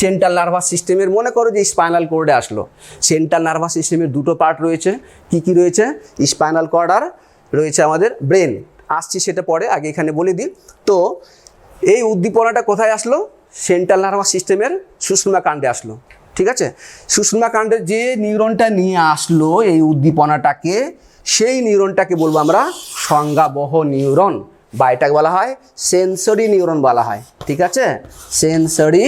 সেন্ট্রাল নার্ভাস সিস্টেমের, মনে করো যে স্পাইনাল কর্ডে আসলো। সেন্ট্রাল নার্ভাস সিস্টেমের দুটো পার্ট রয়েছে, কি রয়েছে, স্পাইনাল কর্ড আর রয়েছে আমাদের ব্রেন। আসছি সেটা পরে, আগে এখানে বলে দিই। তো এই উদ্দীপনাটা কোথায় আসলো? সেন্ট্রাল নার্ভাস সিস্টেমের সুষুম্না কাণ্ডে আসলো, ঠিক আছে। সুষুম্না কাণ্ডে যে নিউরনটা নিয়ে আসলো এই উদ্দীপনাটাকে, সেই নিউরনটাকে বলবো আমরা সংজ্ঞাবহ নিউরন, বা এটাকে বলা হয় সেন্সরি নিউরন বলা হয়, ঠিক আছে। সেন্সরি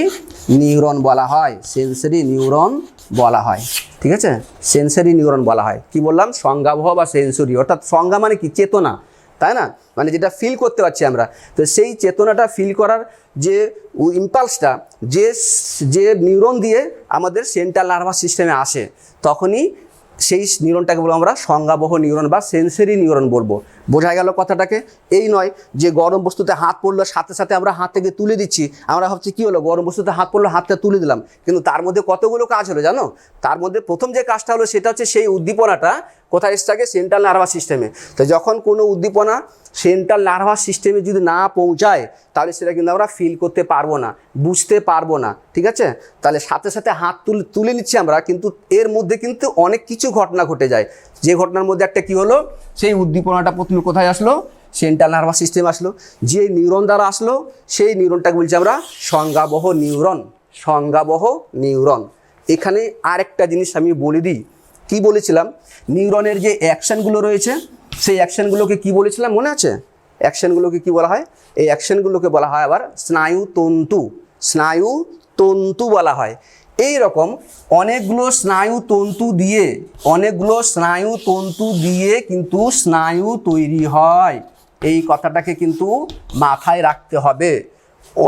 নিউরন বলা হয়, সেন্সরি নিউরন বলা হয়, ঠিক আছে। সেন্সরি নিউরন বলা হয়, কি বললাম? সংজ্ঞাবহ বা সেন্সরি, অর্থাৎ সংজ্ঞা মানে কি? চেতনা, তাই না? মানে যেটা ফিল করতে পারছি আমরা, তো সেই চেতনাটা ফিল করার যে ইম্পালসটা যে যে নিউরন দিয়ে আমাদের সেন্ট্রাল নার্ভাস সিস্টেমে আসে, তখনই সেই নিউরনটাকে বলবো আমরা সংজ্ঞাবহ নিউরন বা সেন্সরি নিউরন বলবো। বোঝা গেল কথাটাকে? এই নয় যে গরম বস্তুতে হাত পড়লো সাথে সাথে আমরা হাত থেকে তুলে দিচ্ছি, আমরা ভাবছি কী হলো, গরম বস্তুতে হাত পড়লো হাতটা তুলে দিলাম, কিন্তু তার মধ্যে কতগুলো কাজ হলো জানো? তার মধ্যে প্রথম যে কাজটা হলো সেটা হচ্ছে সেই উদ্দীপনাটা কোথায় এসে থাকে? সেন্ট্রাল নার্ভাস সিস্টেমে। তো যখন কোনো উদ্দীপনা সেন্ট্রাল নার্ভাস সিস্টেমে যদি না পৌঁছায়, তাহলে সেটা কিন্তু আমরা ফিল করতে পারবো না, বুঝতে পারবো না, ঠিক আছে। তাহলে সাথে সাথে হাত তুলে নিচ্ছি আমরা, কিন্তু এর মধ্যে কিন্তু অনেক কিছু ঘটনা ঘটে যায়। যে ঘটনার মধ্যে একটা কি হলো, সেই উদ্দীপনাটা প্রথমে কোথায় আসলো? সেন্ট্রাল নার্ভাস সিস্টেম আসলো। যে নিউরন দ্বারা আসলো সেই নিউরনটাকে বলছি আমরা সংজ্ঞাবহ নিউরন, সংজ্ঞাবহ নিউরন। এখানে আরেকটা জিনিস আমি বলে দিই, কি বলেছিলাম? নিউরনের যে অ্যাকশনগুলো রয়েছে, সেই অ্যাকশনগুলোকে কি বলেছিলাম মনে আছে? অ্যাকশনগুলোকে কি বলা হয়? এই অ্যাকশনগুলোকে বলা হয় আবার স্নায়ুতন্তু, স্নায়ুতন্তু বলা হয়। এই রকম অনেকগুলো স্নায়ুতন্তু দিয়ে কিন্তু স্নায়ু তৈরি হয়, এই কথাটাকে কিন্তু মাথায় রাখতে হবে।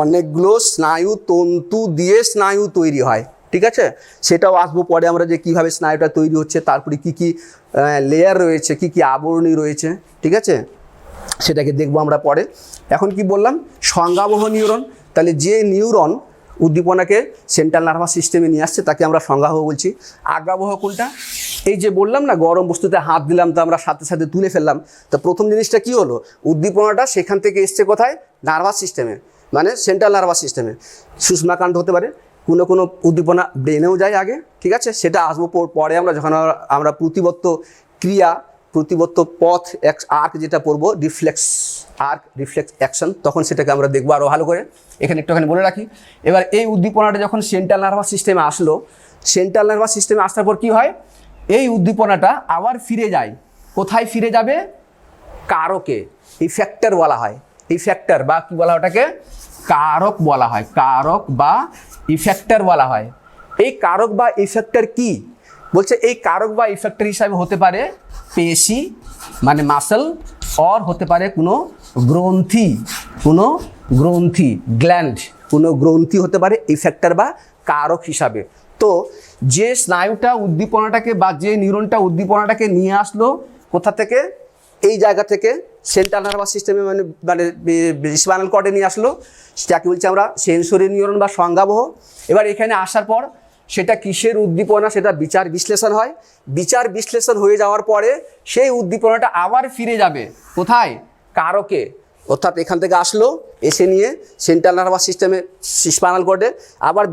অনেকগুলো স্নায়ুতন্তু দিয়ে স্নায়ু তৈরি হয়, ঠিক আছে। সেটাও আসবো পরে আমরা, যে কীভাবে স্নায়ুটা তৈরি হচ্ছে, তারপরে কী কী লেয়ার রয়েছে, কী কী আবরণী রয়েছে, ঠিক আছে, সেটাকে দেখবো আমরা পরে। এখন কি বললাম? সংজ্ঞাবহ নিউরন। তাহলে যে নিউরন উদ্দীপনাকে সেন্ট্রাল নার্ভাস সিস্টেমে নিয়ে আসছে তাকে আমরা সংজ্ঞাবহ বলছি। আজ্ঞাবহ কোনটা? এই যে বললাম না, গরম বস্তুতে হাত দিলাম তো আমরা সাথে সাথে তুলে ফেললাম, তো প্রথম জিনিসটা কি হলো? উদ্দীপনাটা সেখান থেকে এসছে কোথায়? নার্ভাস সিস্টেমে, মানে সেন্ট্রাল নার্ভাস সিস্টেমে। সুষুম্নাকাণ্ড হতে পারে, কোনো কোনো ব্রেনেও যায় আগে, ঠিক আছে। সেটা আসবো পরে আমরা, যখন আমরা প্রতিবর্ত ক্রিয়া, প্রতিবর্ত পথ আর্ক যেটা পড়বো, রিফ্লেক্স অ্যাকশন, তখন সেটাকে আমরা দেখবো আরও ভালো করে। এখানে একটুখানি বলে রাখি। এবার এই উদ্দীপনাটা যখন সেন্ট্রাল নার্ভাস সিস্টেমে আসলো, সেন্ট্রাল নার্ভাস সিস্টেমে আসার পর কী হয়? এই উদ্দীপনাটা আবার ফিরে যায়। কোথায় ফিরে যাবে? কারকে, ইফেক্টর বলা হয়। ইফেক্টর বা কী বলা হয় ওটাকে? কারক বলা হয়, কারক বা ইফেক্টর বলা হয়। এই কারক বা ইফেক্টর কি বলছে? এই কারক বা ইফেক্টর হিসাবে হতে পারে পেশি মানে মাসল, আর হতে পারে কোনো গ্রন্থি গ্ল্যান্ড, কোনো গ্রন্থি হতে পারে ইফেক্টর বা কারক হিসাবে। তো যে স্নায়ুটা উদ্দীপনাটাকে বা যে নিউরনটা উদ্দীপনাটাকে নিয়ে আসলো কোথা থেকে? এই জায়গা থেকে, সেন্ট্রাল নার্ভাস সিস্টেমে, মানে স্পাইনাল কর্ডে নিয়ে আসলো, যাকে বলছি আমরা সেন্সরি নিউরন বা সংজ্ঞাবহ। এবার এখানে আসার পর সেটা কিসের উদ্দীপনা, সেটা বিচার বিশ্লেষণ হয়। বিচার বিশ্লেষণ হয়ে যাওয়ার পরে সেই উদ্দীপনাটা আবার ফিরে যাবে কোথায়? কারকে। অর্থাৎ এখান থেকে আসলো, এসে নিয়ে সেন্ট্রাল নার্ভাস সিস্টেমে স্পাইনাল কর্ডে আবার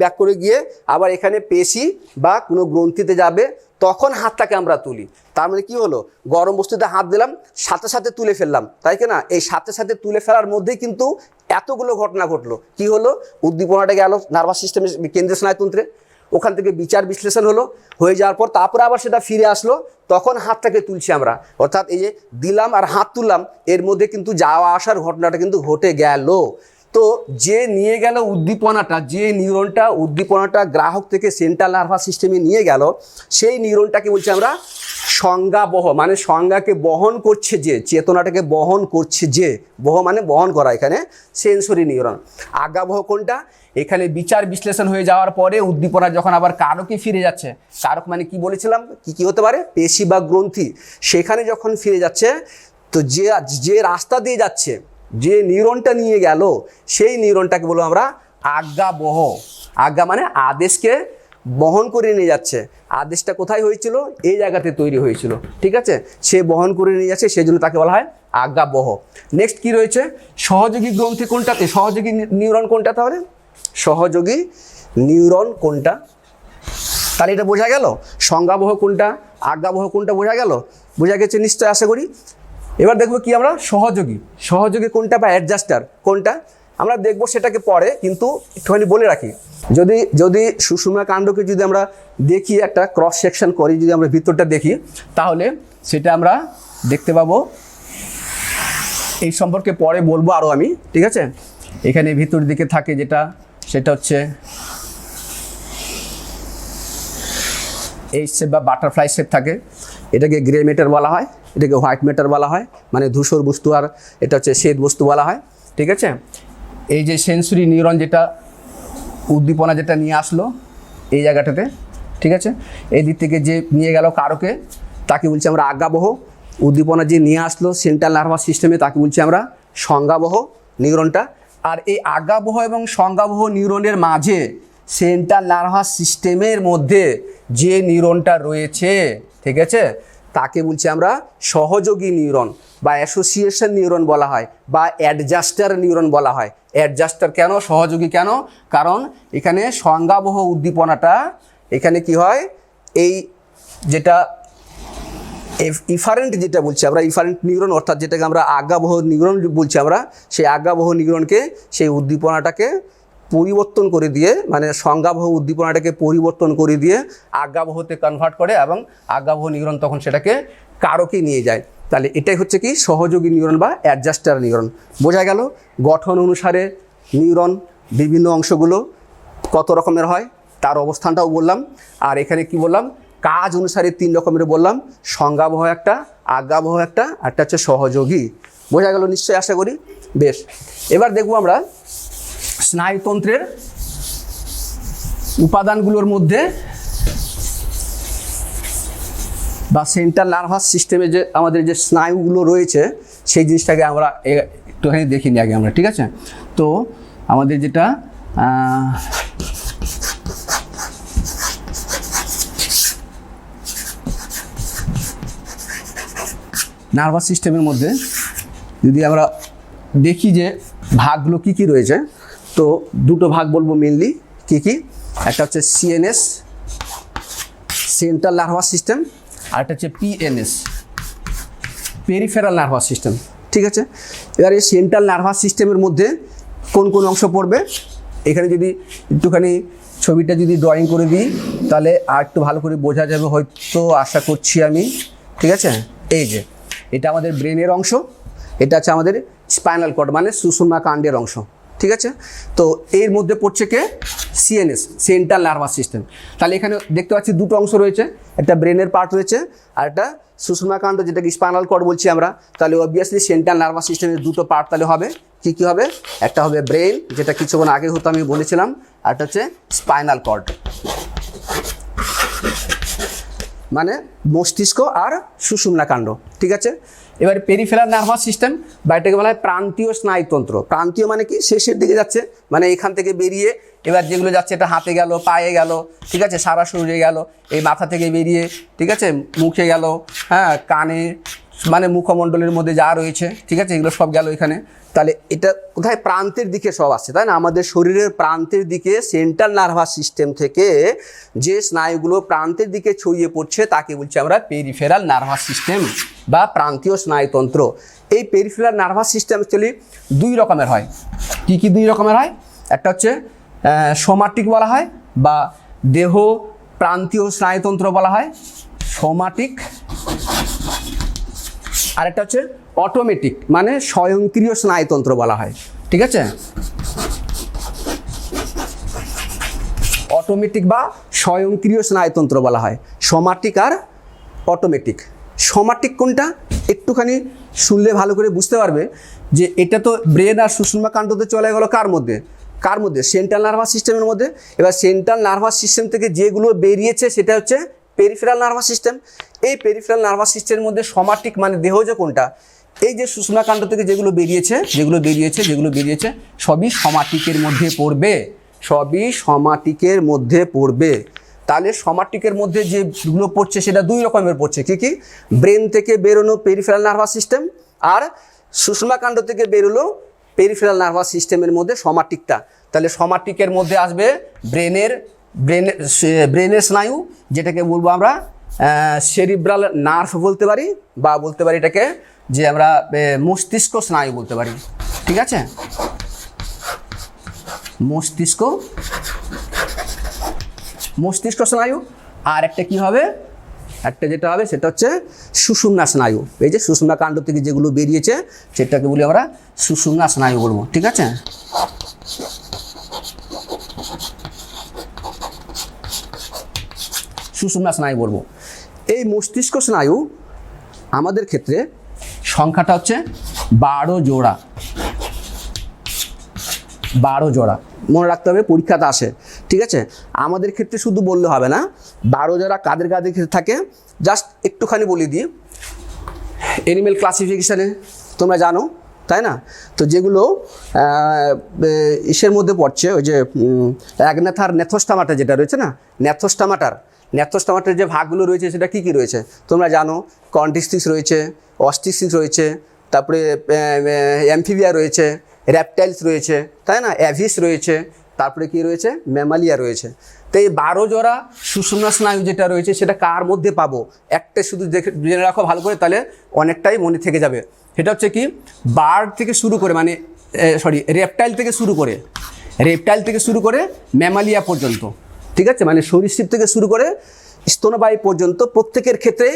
ব্যাক করে গিয়ে আবার এখানে পেশি বা কোনো গ্রন্থিতে যাবে, তখন হাতটাকে আমরা তুলি। তার মানে কী হলো? গরম বস্তুতে হাত দিলাম, সাথে সাথে তুলে ফেললাম, তাই কি না? এই সাথে সাথে তুলে ফেলার মধ্যেই কিন্তু এতগুলো ঘটনা ঘটলো। কি হলো? উদ্দীপনাটা গেল নার্ভাস সিস্টেমের কেন্দ্রীয় স্নায়ুতন্ত্রে, ওখান থেকে বিচার বিশ্লেষণ হয়ে যাওয়ার পর তারপরে আবার সেটা ফিরে আসলো, তখন হাতটাকে তুলছি আমরা। অর্থাৎ এই যে দিলাম আর হাত তুললাম, এর মধ্যে কিন্তু যাওয়া আসার ঘটনাটা কিন্তু ঘটে গেল। তো যে নিয়ে গেল উদ্দীপনাটা, যে নিউরনটা উদ্দীপনাটা গ্রাহক থেকে সেন্ট্রাল নার্ভাস সিস্টেমে নিয়ে গেল, সেই নিউরনটাকে বলছি আমরা সংজ্ঞাবহ, মানে সংজ্ঞাকে বহন করছে যে, চেতনাটাকে বহন করছে যে, মানে বহন করা, এখানে সেন্সরি নিউরন। আজ্ঞাবহ কোনটা? এখানে বিচার বিশ্লেষণ হয়ে যাওয়ার পরে উদ্দীপনা যখন আবার কারকে ফিরে যাচ্ছে, কারক মানে কি বলেছিলাম, কি হতে পারে? পেশি বা গ্রন্থি। সেখানে যখন ফিরে যাচ্ছে, তো যে রাস্তা দিয়ে যাচ্ছে, যে নিউরনটা নিয়ে গেল, সেই নিউরনটাকে বলবো আমরা আজ্ঞাবহ। আজ্ঞা মানে আদেশকে বহন করে নিয়ে যাচ্ছে। আদেশটা কোথায় হয়েছিল? এই জায়গাতে তৈরি হয়েছিল, ঠিক আছে। সে বহন করে নিয়ে যাচ্ছে, সেই জন্য তাকে বলা হয় আজ্ঞাবহ। নেক্সট কি রয়েছে? সহযোগী গ্রন্থি কোনটাতে? সহযোগী নিউরন কোনটা? তাহলে সহযোগী নিউরন কোনটা? তাহলে এটা বোঝা গেল সংজ্ঞাবহ কোনটা, আজ্ঞাবহ কোনটা বোঝা গেল? বোঝা গেছে নিশ্চয়, আশা করি। এবার দেখবো কি আমরা সহযোগী। সহযোগী কোনটা বা অ্যাডজাস্টার কোনটা আমরা দেখবো সেটাকে পরে, কিন্তু একটুখানি বলে রাখি, যদি সুষুম্না কাণ্ডকে যদি আমরা দেখি, একটা ক্রস সেকশন করি, যদি আমরা ভিতরটা দেখি, তাহলে সেটা আমরা দেখতে পাবো। এই সম্পর্কে পরে বলবো আরও আমি, ঠিক আছে। এখানে ভিতর দিকে থাকে যেটা, সেটা হচ্ছে এই শেপ বা বাটারফ্লাই শেপ থাকে। এটাকে গ্রে ম্যাটার বলা হয়, এটাকে হোয়াইট ম্যাটার বলা হয়, মানে ধূসর বস্তু, আর এটা হচ্ছে শ্বেত বস্তু বলা হয়, ঠিক আছে। এই যে সেন্সরি নিউরন যেটা উদ্দীপনা যেটা নিয়ে আসলো এই জায়গাটাতে, ঠিক আছে, এই দিক থেকে যে নিয়ে গেল কারকে, তাকে বলছি আমরা আজ্ঞাবহ। উদ্দীপনা যে নিয়ে আসলো সেন্ট্রাল নার্ভাস সিস্টেমে, তাকে বলছি আমরা সংজ্ঞাবহ নিউরনটা। আর এই আজ্ঞাবহ এবং সংজ্ঞাবহ নিউরনের মাঝে সেন্ট্রাল নার্ভাস সিস্টেমের মধ্যে যে নিউরনটা রয়েছে, ঠিক আছে, তাকে বলছি আমরা সহযোগী নিউরন বা অ্যাসোসিয়েশন নিউরন বলা হয়, বা অ্যাডজাস্টার নিউরন বলা হয়। অ্যাডজাস্টার কেন, সহযোগী কেন? কারণ এখানে সংজ্ঞাবহ উদ্দীপনাটা, এখানে কি হয়, এই যেটা ইফারেন্ট যেটা বলছি আমরা, ইফারেন্ট নিউরন, অর্থাৎ যেটাকে আমরা আজ্ঞাবহ নিউরন বলছি আমরা, সেই আজ্ঞাবহ নিউরনকে, সেই উদ্দীপনাটাকে পরিবর্তন করে দিয়ে, মানে সংজ্ঞাবহ উদ্দীপনাটাকে পরিবর্তন করে দিয়ে আজ্ঞাবহতে কনভার্ট করে, এবং আজ্ঞাবহ নিউরন তখন সেটাকে কারকে নিয়ে যায়। তাহলে এটাই হচ্ছে কি সহযোগী নিউরন বা অ্যাডজাস্টার নিউরন। বোঝা গেল গঠন অনুসারে নিউরন বিভিন্ন অংশগুলো কত রকমের হয়, তার অবস্থানটাও বললাম। আর এখানে কি বললাম, কাজ অনুসারে 3 রকমের বললাম, সংজ্ঞাবহ একটা, আজ্ঞাবহ একটা, একটা হচ্ছে সহযোগী। বোঝা গেল নিশ্চয়ই, আশা করি। বেশ, এবার দেখব আমরা স্নায়ুতন্ত্রের উপাদানগুলোর মধ্যে বা সেন্ট্রাল নার্ভাস সিস্টেমে যে আমাদের যে স্নায়ুগুলো রয়েছে, সেই জিনিসটাকে আমরা একটুখানি দেখে নিই আগে আমরা, ঠিক আছে। তো আমাদের যেটা নার্ভাস সিস্টেমের মধ্যে যদি আমরা দেখি যে ভাগগুলো কি কি রয়েছে, তো দুটো ভাগ বলবো মেনলি। কি কি? একটা হচ্ছে সিএনএস, সেন্ট্রাল নার্ভাস সিস্টেম, আর একটা হচ্ছে পিএনএস, পেরিফেরাল নার্ভাস সিস্টেম, ঠিক আছে। এবার এই সেন্ট্রাল নার্ভাস সিস্টেমের মধ্যে কোন কোন অংশ পড়বে, এখানে যদি একটুখানি ছবিটা যদি ড্রয়িং করে দিই, তাহলে আর একটু ভালো করে বোঝা যাবে হয়তো, আশা করছি আমি, ঠিক আছে। এই যে এটা আমাদের ব্রেনের অংশ, এটা হচ্ছে আমাদের স্পাইনাল কর্ড মানে সুষুম্না কাণ্ডের অংশ, ঠিক আছে। তো এর মধ্যে পড়ছে কে? CNS, central nervous system. তাহলে এখানে দেখতে পাচ্ছি দুটো অংশ রয়েছে, একটা ব্রেনের পার্ট রয়েছে আর একটা সুষুম্না কাণ্ড যেটাকে স্পাইনাল কর্ড বলছি আমরা। তাহলে অবভিয়াসলি সেন্ট্রাল নার্ভাস সিস্টেমের দুটো পার্ট তাহলে হবে, কি কি হবে? একটা হবে ব্রেন, যেটা কিছুক্ষণ আগে হতো আমি বলেছিলাম, আর একটা হচ্ছে স্পাইনাল কর্ড মানে মস্তিষ্ক আর সুষুম্না কাণ্ড, ঠিক আছে। এবার পেরিফেরাল নার্ভাস সিস্টেম বা এটাকে বলা হয় প্রান্তীয় স্নায়ুতন্ত্র। প্রান্তীয় মানে কি? শেষের দিকে যাচ্ছে, মানে এখান থেকে বেরিয়ে এবার যেগুলো যাচ্ছে, এটা হাতে গেল, পায়ে গেল, ঠিক আছে, সারা শরীরে গেল, এই মাথা থেকে বেরিয়ে, ঠিক আছে, মুখে গেল, হ্যাঁ, কানে, মানে মুখমণ্ডলের মধ্যে যা রয়েছে, ঠিক আছে, এগুলো সব গেল এখানে। তাহলে এটা কোথায়? প্রান্তের দিকে সব আসছে, তাই না? আমাদের শরীরের প্রান্তের দিকে সেন্ট্রাল নার্ভাস সিস্টেম থেকে যে স্নায়ুগুলো প্রান্তের দিকে ছড়িয়ে পড়ছে তাকে বলছি আমরা পেরিফেরাল নার্ভাস সিস্টেম বা প্রান্তীয় স্নায়ুতন্ত্র। এই পেরিফেরাল নার্ভাস সিস্টেম অ্যাকচুয়ালি 2 রকমের হয়। কি কি 2 রকমের হয়? একটা হচ্ছে সোমাটিক বলা হয় বা দেহ প্রান্তীয় স্নায়ুতন্ত্র বলা হয়, সোমাটিক। আরেকটা হচ্ছে অটোমেটিক মানে স্বয়ংক্রিয় স্নায়ুতন্ত্র বলা হয়, ঠিক আছে। অটোমেটিক বা স্বয়ংক্রিয় স্নায়ুতন্ত্র বলা হয়, সোমাটিক আর অটোমেটিক। সোমাটিক কোনটা? একটুখানি শুনলে ভালো করে বুঝতে পারবে যে এটা তো ব্রেন আর সুষুম্না কাণ্ডতে চলে গেল কার মধ্যে? কার মধ্যে? সেন্ট্রাল নার্ভাস সিস্টেমের মধ্যে। এবার সেন্ট্রাল নার্ভাস সিস্টেম থেকে যেগুলো বেরিয়েছে সেটা হচ্ছে পেরিফেরাল নার্ভাস সিস্টেম। এই পেরিফেরাল নার্ভাস সিস্টেমের মধ্যে সোমাটিক মানে দেহজ কোনটা? এই যে সুষুম্না কাণ্ড থেকে যেগুলো বেরিয়েছে সবই সোমাটিকের মধ্যে পড়বে, সবই সোমাটিকের মধ্যে পড়বে। তাহলে সোমাটিকের মধ্যে যেগুলো পড়ছে সেটা 2 রকমের পড়ছে। কি কি? ব্রেন থেকে বেরোনো পেরিফেরাল নার্ভাস সিস্টেম, আর সুষুম্না কাণ্ড থেকে বেরোলো পেরিফেরাল নার্ভাস সিস্টেমের মধ্যে সোমাটিকটা। তাহলে সোমাটিকের মধ্যে আসবে ব্রেনের স্নায়ু, যেটাকে বলবো আমরা সেরিব্রাল নার্ভ বলতে পারি, বা বলতে পারি এটাকে যে আমরা মস্তিষ্ক স্নায়ু বলতে পারি, ঠিক আছে, মস্তিষ্ক স্নায়ু। আর একটা কি হবে, একটা যেটা হবে সেটা হচ্ছে সুষুম্না স্নায়ু। এই যে সুষুম্না কাণ্ড থেকে যেগুলো বেরিয়েছে সেটাকে বলি আমরা সুষুম্না স্নায়ু বলবো, ঠিক আছে। সুষুম্না স্নায়ু বলবো। এই মস্তিষ্ক স্নায়ু আমাদের ক্ষেত্রে সংখ্যাটা হচ্ছে 12 জোড়া। 12 জোড়া মনে রাখতে হবে, পরীক্ষাতে আসে, ঠিক আছে। আমাদের ক্ষেত্রে শুধু বললে হবে না, 12 জোড়া কাদের কাদের ক্ষেত্রে থাকে জাস্ট একটুখানি বলে দিই। অ্যানিমেল ক্লাসিফিকেশানে তোমরা জানো, তাই না? তো যেগুলো ইসের মধ্যে পড়ছে, ওই যে অ্যাগনাথার নেথোস্টামাটা যেটা রয়েছে না, নেথোস্টামাটার যে ভাগগুলো রয়েছে সেটা কী কী রয়েছে তোমরা জানো। কন্টিস্টিক্স রয়েছে, অস্টিক্সিস রয়েছে, তারপরে অ্যামফিবিয়া রয়েছে, র্যাপটাইলস রয়েছে, তাই না, অ্যাভিস রয়েছে, তারপরে কি রয়েছে, ম্যামালিয়া রয়েছে। তো এই 12 জোড়া সুষুম্না স্নায়ু যেটা রয়েছে সেটা কার মধ্যে পাবো, একটা শুধু দেখে জেনে রাখো ভালো করে, তাহলে অনেকটাই মনে থেকে যাবে। সেটা হচ্ছে কি, বার্ড থেকে শুরু করে, মানে রেপটাইল থেকে শুরু করে ম্যামালিয়া পর্যন্ত, ঠিক আছে, মানে সরীসৃপ থেকে শুরু করে স্তন্যপায়ী পর্যন্ত প্রত্যেকের ক্ষেত্রে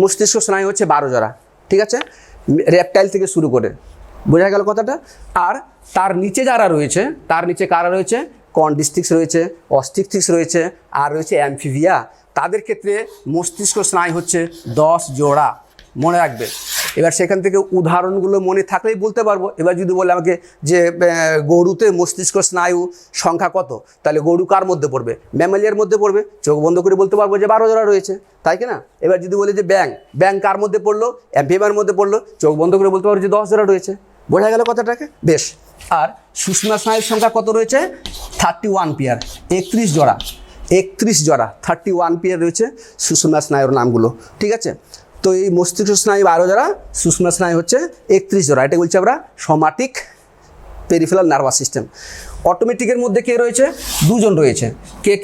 মস্তিষ্ক স্নায়ু হচ্ছে 12 জোড়া, ঠিক আছে, রেপটাইল থেকে শুরু করে। বোঝা গেল কথাটা? আর তার নিচে যারা রয়েছে, তার নিচে কারা রয়েছে, কন্ডিস্টিক্স রয়েছে, অস্টিক্সিস রয়েছে, আর রয়েছে অ্যামফিবিয়া। তাদের ক্ষেত্রে মস্তিষ্ক স্নায়ু হচ্ছে 10 জোড়া, মনে রাখবে। এবার সেখান থেকে উদাহরণগুলো মনে থাকলেই বলতে পারবো। এবার যদি বলে আমাকে যে গরুতে মস্তিষ্ক স্নায়ু সংখ্যা কত, তাহলে গরু কার মধ্যে পড়বে, ম্যামালিয়ার মধ্যে পড়বে, চোখ বন্ধ করে বলতে পারবো যে 12 জোড়া রয়েছে, তাই কি না? এবার যদি বলি যে ব্যাং কার মধ্যে পড়লো, অ্যামফিবিয়ার মধ্যে পড়লো, চোখ বন্ধ করে বলতে পারবো যে 10 জোড়া রয়েছে। বোঝা গেল কথাটাকে? বেশ। আর সুষুম্না স্নায়ুর সংখ্যা কত রয়েছে, 31 পেয়ার, 31 জোড়া, 31 পেয়ার রয়েছে সুষুম্না স্নায়ুর নামগুলো, ঠিক আছে। তো এই মস্তিষ্ক স্নায়ু 12 জোড়া, সুষুম্না স্নায়ু হচ্ছে 31 জোড়া। এটা বলছি আমরা সোমাটিক পেরিফেরাল নার্ভাস সিস্টেম। অটোমেটিকের মধ্যে কে রয়েছে, 2 জন রয়েছে। কে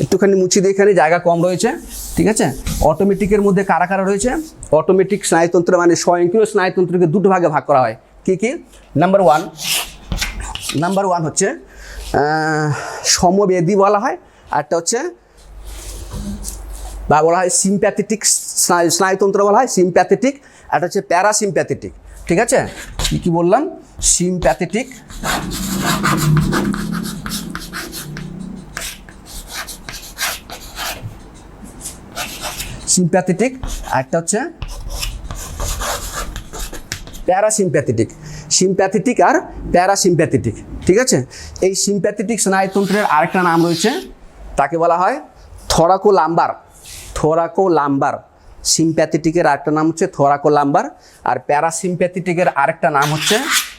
একটুখানি মুছি দিয়ে, এখানে জায়গা কম রয়েছে, ঠিক আছে। অটোমেটিকের মধ্যে কারা কারা রয়েছে, অটোমেটিক স্নায়ুতন্ত্র মানে স্বয়ংক্রিয় স্নায়ুতন্ত্রকে 2 ভাগে ভাগ করা হয়। কি? নাম্বার ওয়ান হচ্ছে সমবেদী বলা হয়, আরটা হচ্ছে বা বলা হয় সিম্প্যাথেটিক স্নায়ুতন্ত্র বলা হয়, সিম্প্যাথেটিক। একটা হচ্ছে প্যারাসিম্প্যাথেটিক, ঠিক আছে। কি বললাম, সিম্প্যাথেটিক, একটা হচ্ছে প্যারাসিম্প্যাথেটিক। সিম্প্যাথেটিক আর প্যারাসিম্প্যাথেটিক, ঠিক আছে। এই সিম্প্যাথেটিক স্নায়ুতন্ত্রের আরেকটা নাম রয়েছে, তাকে বলা হয় থোরাকোলাম্বার। সিম্প্যাথেটিকের আরেকটা নাম হচ্ছে থোরাকোলাম্বার, আর প্যারাসিম্প্যাথেটিকের আরেকটা নাম হচ্ছে,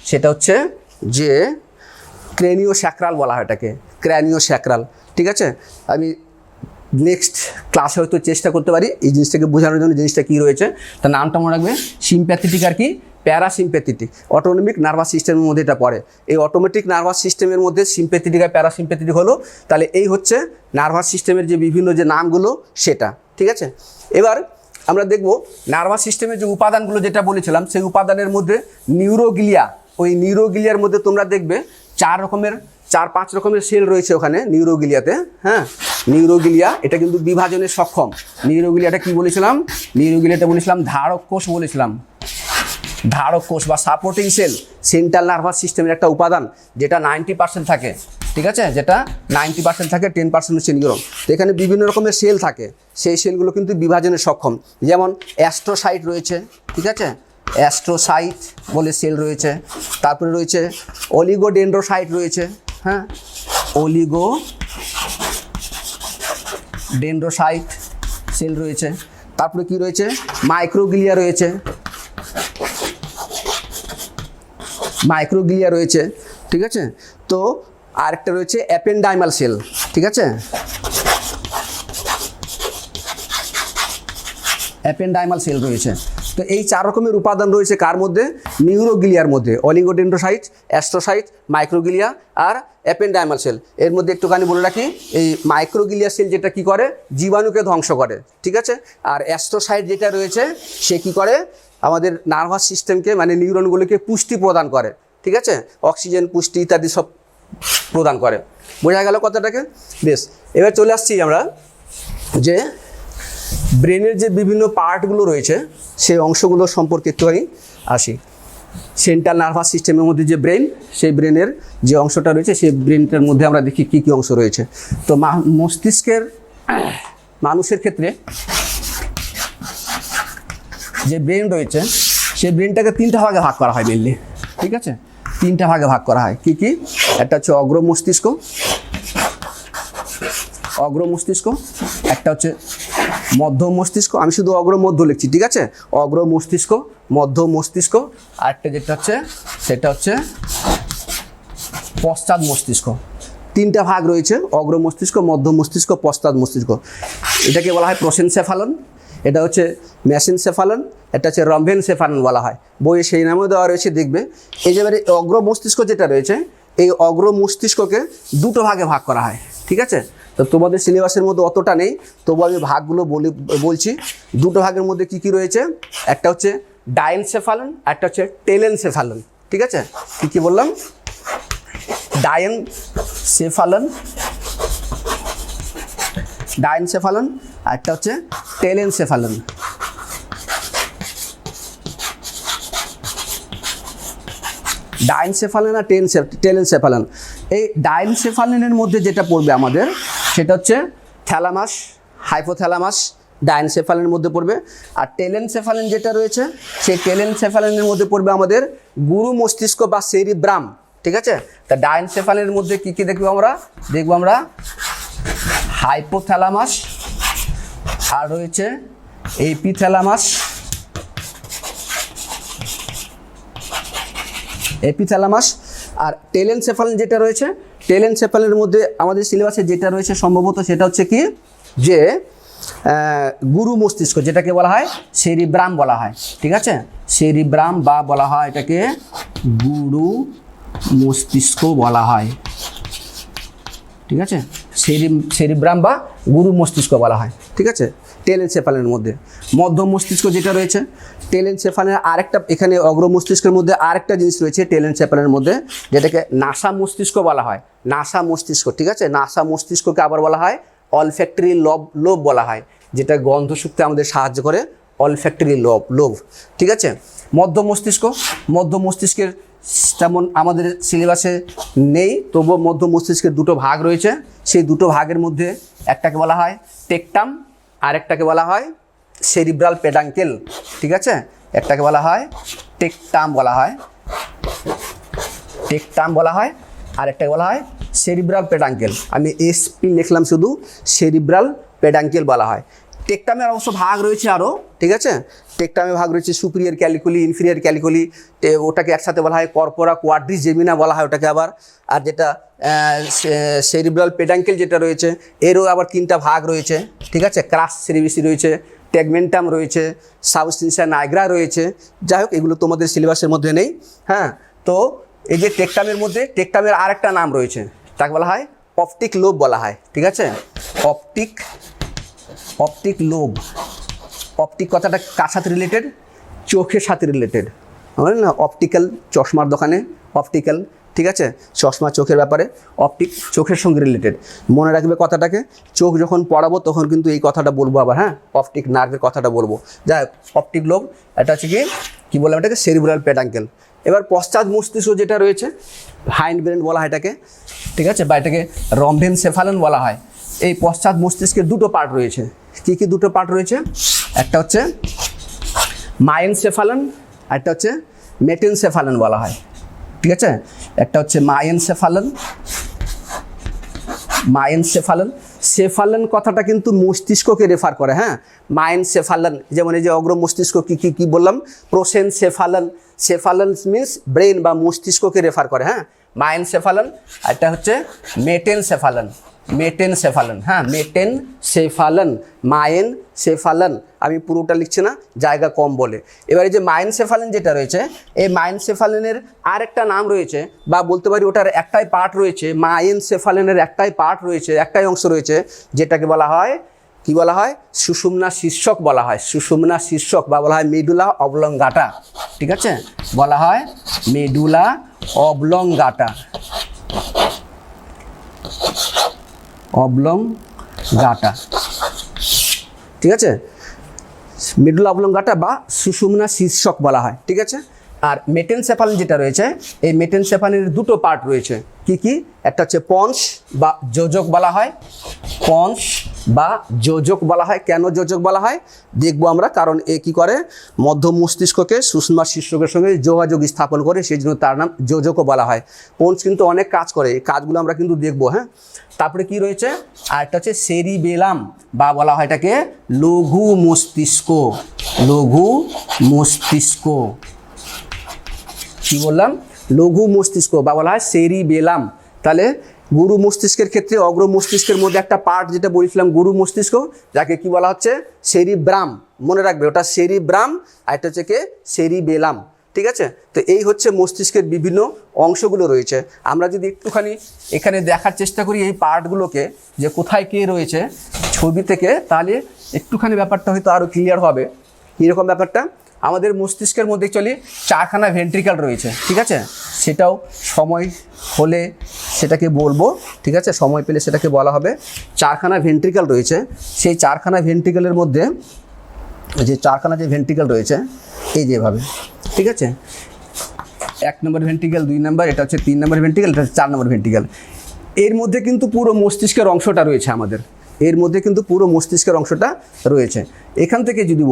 সেটা হচ্ছে যে ক্রেনিওস্যাক্রাল বলা হয় এটাকে, ক্র্যানিওস্যাক্রাল, ঠিক আছে। আমি নেক্সট ক্লাসে হয়তো চেষ্টা করতে পারি এই জিনিসটাকে বোঝানোর জন্য, জিনিসটা কী রয়েছে, তার নামটা মনে রাখবে, সিম্প্যাথেটিক আর কি প্যারাসিম্প্যাথেটিক। অটোনমিক নার্ভাস সিস্টেমের মধ্যে এটা পড়ে। এই অটোমেটিক নার্ভাস সিস্টেমের মধ্যে সিম্প্যাথেটিক আর প্যারাসিম্প্যাথেটিক হলো, তাহলে এই হচ্ছে নার্ভাস সিস্টেমের যে বিভিন্ন যে নামগুলো সেটা, ঠিক আছে। এবার আমরা দেখব নার্ভাস সিস্টেমের যে উপাদানগুলো যেটা বলেছিলাম, সেই উপাদানের মধ্যে নিউরোগ্লিয়া, ওই নিউরোগ্লিয়ার মধ্যে তোমরা দেখবে 4-5 রকমের সেল রয়েছে ওখানে নিউরোগ্লিয়াতে, হ্যাঁ। নিউরোগ্লিয়া এটা কিন্তু বিভাজনে সক্ষম। নিউরোগ্লিয়াটা কি বলেছিলাম, নিউরোগ্লিয়াটা বলেছিলাম ধারক কোষ বলেছিলাম, ধারক কোষ বা সাপোর্টিং সেল, সেন্ট্রাল নার্ভাস সিস্টেমের একটা উপাদান, যেটা 90% থাকে, ঠিক আছে, যেটা 90% থাকে, 10% হচ্ছে নিউরন। তো এখানে বিভিন্ন রকমের সেল থাকে, সেই সেলগুলো কিন্তু বিভাজনে সক্ষম। যেমন অ্যাস্ট্রোসাইট রয়েছে, ঠিক আছে, অ্যাস্ট্রোসাইট বলে সেল রয়েছে। তারপরে রয়েছে অলিগোডেন্ড্রোসাইট রয়েছে, হ্যাঁ, অলিগোডেন্ড্রোসাইট সেল রয়েছে। তারপরে কি রয়েছে, মাইক্রোগ্লিয়া রয়েছে, ঠিক আছে। তো আরেকটা রয়েছে অ্যাপেন্ডাইমাল সেল, ঠিক আছে, অ্যাপেন্ডাইমাল সেল রয়েছে। তো এই 4 রকমের উপাদান রয়েছে কার মধ্যে, নিউরোগ্লিয়ার মধ্যে, অলিগোডেন্ড্রোসাইট, অ্যাস্ট্রোসাইট, মাইক্রোগ্লিয়া আর অ্যাপেন্ডাইমাল সেল। এর মধ্যে একটুখানি বলে রাখি, এই মাইক্রোগ্লিয়া সেল যেটা কি করে, জীবাণুকে ধ্বংস করে, ঠিক আছে। আর অ্যাস্ট্রোসাইট যেটা রয়েছে সে কি করে, আমাদের নার্ভাস সিস্টেমকে মানে নিউরনগুলোকে পুষ্টি প্রদান করে, ঠিক আছে, অক্সিজেন পুষ্টি ইত্যাদি সব প্রদান করে। বোঝা গেল কথাটাকে? বেশ, এবার চলে আসছি আমরা যে ব্রেনের যে বিভিন্ন পার্টগুলো রয়েছে সেই অংশগুলো সম্পর্কে একটুখানি আসি। সেন্ট্রাল নার্ভাস সিস্টেমের মধ্যে যে ব্রেন, সেই ব্রেনের যে অংশটা রয়েছে সেই ব্রেনটার মধ্যে আমরা দেখি কী কী অংশ রয়েছে। তো মস্তিষ্কের মানুষের ক্ষেত্রে যে ব্রেন রয়েছে সেই ব্রেনটাকে 3টা ভাগে ভাগ করা হয় মেনলি, ঠিক আছে, 3টা ভাগে ভাগ করা হয়। কি কি? একটা হচ্ছে অগ্র মস্তিষ্ক, একটা হচ্ছে মধ্য মস্তিষ্ক, আমি শুধু অগ্র মধ্য লিখছি, ঠিক আছে, অগ্র মস্তিষ্ক, মধ্য মস্তিষ্ক, আরেকটা যেটা হচ্ছে সেটা হচ্ছে পশ্চাৎ মস্তিষ্ক। 3টা ভাগ রয়েছে, অগ্র মস্তিষ্ক, মধ্য মস্তিষ্ক, পশ্চাৎ মস্তিষ্ক। এটাকে বলা হয় প্রোসেনসেফালন, এটা হচ্ছে মেসেনসেফালন, এটা হচ্ছে রম্বেনসেফালন বলা হয়। বইয়ে সেই নামেও দেওয়া রয়েছে, দেখবে। এই যে অগ্র মস্তিষ্ক যেটা রয়েছে এই অগ্র মস্তিষ্ককে 2টো ভাগে ভাগ করা হয়, ঠিক আছে। তো তোমাদের সিলেবাসের মধ্যে অতটা নেই, তবু আমি ভাগগুলো বলছি। 2টো ভাগের মধ্যে কি কি রয়েছে? একটা হচ্ছে ডায়েনসেফালন, একটা হচ্ছে টেলেনসেফালন, ঠিক আছে। কি কি বললাম? ডায়েনসেফালন, আর একটা হচ্ছে টেলেনসেফালন। ডায়েনসেফালন আর টেলেনসেফালন। এই ডায়েনসেফালনের মধ্যে যেটা পড়বে আমাদের সেটা হচ্ছে থ্যালামাস, হাইপোথ্যালামাস ডায়েনসেফালনের মধ্যে পড়বে। আর টেলেনসেফালন যেটা রয়েছে সেই টেলেনসেফালনের মধ্যে পড়বে আমাদের গুরু মস্তিষ্ক বা সেরিব্রাম, ঠিক আছে। তা ডায়েনসেফালনের মধ্যে কী কী দেখবো আমরা? দেখবো আমরা হাইপোথ্যালামাস, আর রয়েছে এপিথ্যালামাস, আর টেলেনসেফালন যেটা রয়েছে, টেলেনসেফালনের মধ্যে আমাদের সিলেবাসে যেটা রয়েছে সম্ভবত সেটা হচ্ছে কি যে গুরু মস্তিষ্ক, যেটাকে বলা হয় সেরিব্রাম বলা হয়, ঠিক আছে, সেরিব্রাম বা বলা হয় এটাকে গুরু মস্তিষ্ক বলা হয়, ঠিক আছে, সেরিব্রাম বা গুরু মস্তিষ্ক বলা হয়, ঠিক আছে। টেলেনসেফালনের মধ্যে মধ্য মস্তিষ্ক যেটা রয়েছে, টেলেনসেফালনের আরেকটা, এখানে অগ্র মস্তিষ্কের মধ্যে আরেকটা জিনিস রয়েছে টেলেনসেফালনের মধ্যে, যেটাকে নাসা মস্তিষ্ক বলা হয়, নাসা মস্তিষ্ক, ঠিক আছে। নাসা মস্তিষ্ককে আবার বলা হয় অলফ্যাক্টরি লোব বলা হয়, যেটা গন্ধ শুঁকতে আমাদের সাহায্য করে, অলফ্যাক্টরি লোব, ঠিক আছে। মধ্য মস্তিষ্কের তেমন আমাদের সিলেবাসে নেই, তবুও মধ্য মস্তিষ্কের 2টো ভাগ রয়েছে। সেই 2টো ভাগের মধ্যে একটাকে বলা হয় টেকটাম, আর একটাকে বলা হয় সেরিব্রাল পেডাঙ্কেল, ঠিক আছে। একটাকে বলা হয় টেকটাম বলা হয়, আর একটাকে বলা হয় সেরিব্রাল পেডাঙ্কেল। আমি এসপি লিখলাম শুধু, সেরিব্রাল পেডাঙ্কেল বলা হয়। টেকটামের অবশ্য ভাগ রয়েছে আরও, ঠিক আছে। টেকটামে ভাগ রয়েছে সুপিরিয়র ক্যালিকুলি, ইনফিরিয়র ক্যালিকুলি, ওটাকে একসাথে বলা হয় কর্পোরা কোয়াড্রিজেমিনা বলা হয় ওটাকে আবার। আর যেটা সেরিব্রাল পেডাঙ্কেল যেটা রয়েছে এরও আবার 3টা ভাগ রয়েছে, ঠিক আছে। ক্রাস সেরিবিসি রয়েছে, টেগমেন্টাম রয়েছে, সাবস্টেন্সিয়া নাইগ্রা রয়েছে। যাই হোক, এগুলো তোমাদের সিলেবাসের মধ্যে নেই, হ্যাঁ। তো এই যে টেকটামের আরেকটা নাম রয়েছে, তাকে বলা হয় অপটিক লোব বলা হয়, ঠিক আছে। অপটিক লোব, অপটিক কথাটা কার সাথে রিলেটেড? চোখের সাথে রিলেটেড, বুঝলেন না? অপটিক্যাল, চশমার দোকানে অপটিক্যাল, ঠিক আছে, চশমা চোখের ব্যাপারে, অপটিক চোখের সঙ্গে রিলেটেড। মনে রাখবে কথাটাকে, চোখ যখন পড়াবো তখন কিন্তু এই কথাটা বলবো আবার, হ্যাঁ, অপটিক নার্ভের কথাটা বলবো। যাই হোক, অপটিক লোব, এটা হচ্ছে কি বললাম এটাকে? সেরিব্রাল পেডাঙ্কেল। এবার পশ্চাৎ মস্তিষ্ক যেটা রয়েছে, হাইন্ড ব্রেন বলা হয় এটাকে, ঠিক আছে, বা এটাকে রম্বেনসেফালন বলা হয়। এই পশ্চাৎ মস্তিষ্কের 2টো পার্ট রয়েছে। কি কি 2টো পার্ট রয়েছে? একটা হচ্ছে মায়েনসেফালন, আর একটা হচ্ছে মেটেনসেফালন বলা হয়, ঠিক আছে। একটা হচ্ছে সেফালন কথাটা কিন্তু মস্তিষ্ককে রেফার করে, হ্যাঁ। মায়েনসেফালন, যেমন এই যে অগ্র মস্তিষ্ক কি বললাম, প্রোসেনসেফালন, সেফালন মিন্স ব্রেন বা মস্তিষ্ককে রেফার করে, হ্যাঁ, মায়েনসেফালন। আর একটা হচ্ছে মেটেনসেফালন, হ্যাঁ, মায়েনসেফালন। আমি পুরোটা লিখছি না, জায়গা কম বলে। এবার এই যে মায়েনসেফালন যেটা রয়েছে, এই মায়েনসেফালনের আরেকটা নাম রয়েছে, বা বলতে পারি ওটার একটাই পার্ট রয়েছে, মায়েনসেফালনের একটাই পার্ট রয়েছে, একটাই অংশ রয়েছে, যেটাকে বলা হয় কি বলা হয়, সুষুম্না শীর্ষক বলা হয়, সুষুম্না শীর্ষক বা বলা হয় মেডুলা অবলঙ্গাটা। ঠিক আছে, বলা হয় মেডুলা অবলঙ্গাটা, অবলঙ্গাটা। ঠিক আছে, মেডুলা অবলঙ্গাটা বা সুষুম্না শীর্ষক বলা হয়। ঠিক আছে, আর মেটেনসেফালিন যেটা রয়েছে, এই মেটেনসেফালিনের দুটো পার্ট রয়েছে। কি কি? একটা হচ্ছে পন্স বা যোজক বলা হয়, পন্স বা যোজক বলা হয়। কেন যোজক বলা হয় দেখবো আমরা, কারণ এ কি করে, মধ্য মস্তিষ্ককে সুষুম্না শীর্ষকের সঙ্গে যোগাযোগ স্থাপন করে, সেই জন্য তার নাম যোজকও বলা হয়। পন্স কিন্তু অনেক কাজ করে, এই কাজগুলো আমরা কিন্তু দেখবো। হ্যাঁ, তারপরে কি রয়েছে, আর একটা হচ্ছে সেরিবেলাম বা বলা হয় এটাকে লঘু মস্তিষ্ক, লঘু মস্তিষ্ক। কি বললাম, লঘু মস্তিষ্ক বা বলা হয় সেরিবেলাম। তাহলে গুরু মস্তিষ্কের ক্ষেত্রে অগ্র মস্তিষ্কের মধ্যে একটা পার্ট যেটা বলেছিলাম গুরু মস্তিষ্ক, যাকে কি বলা হচ্ছে সেরিব্রাম, মনে রাখবে ওটা সেরিব্রাম, আর এটা হচ্ছে কে সেরিবেলাম। ঠিক আছে, তো এই হচ্ছে মস্তিষ্কের বিভিন্ন অংশগুলো রয়েছে। আমরা যদি একটুখানি এখানে দেখার চেষ্টা করি এই পার্টগুলোকে, যে কোথায় কে রয়েছে ছবি থেকে, তাহলে একটুখানি ব্যাপারটা হয়তো আরও ক্লিয়ার হবে। কীরকম ব্যাপারটা, আমাদের মস্তিষ্কের মধ্যে অ্যাকচুয়ালি 4খানা ভেন্ট্রিকেল রয়েছে। ঠিক আছে, সেটাও সময় হলে সেটাকে বলবো। ঠিক আছে, সময় পেলে সেটাকে বলা হবে। 4খানা ভেন্ট্রিকেল রয়েছে, সেই 4খানা ভেন্ট্রিকেলের মধ্যে যে 4খানা যে ভেন্ট্রিকেল রয়েছে এই যেভাবে, ঠিক আছে, 1 নম্বর ভেন্ট্রিকেল, 2 নম্বর, এটা হচ্ছে 3 নম্বর ভেন্ট্রিকেল, এটা হচ্ছে 4 নম্বর ভেন্ট্রিকেল। এর মধ্যে কিন্তু পুরো মস্তিষ্কের অংশটা রয়েছে আমাদের, এর মধ্যে কিন্তু পুরো মস্তিষ্কের অংশটা রয়েছে। এখান থেকে যদি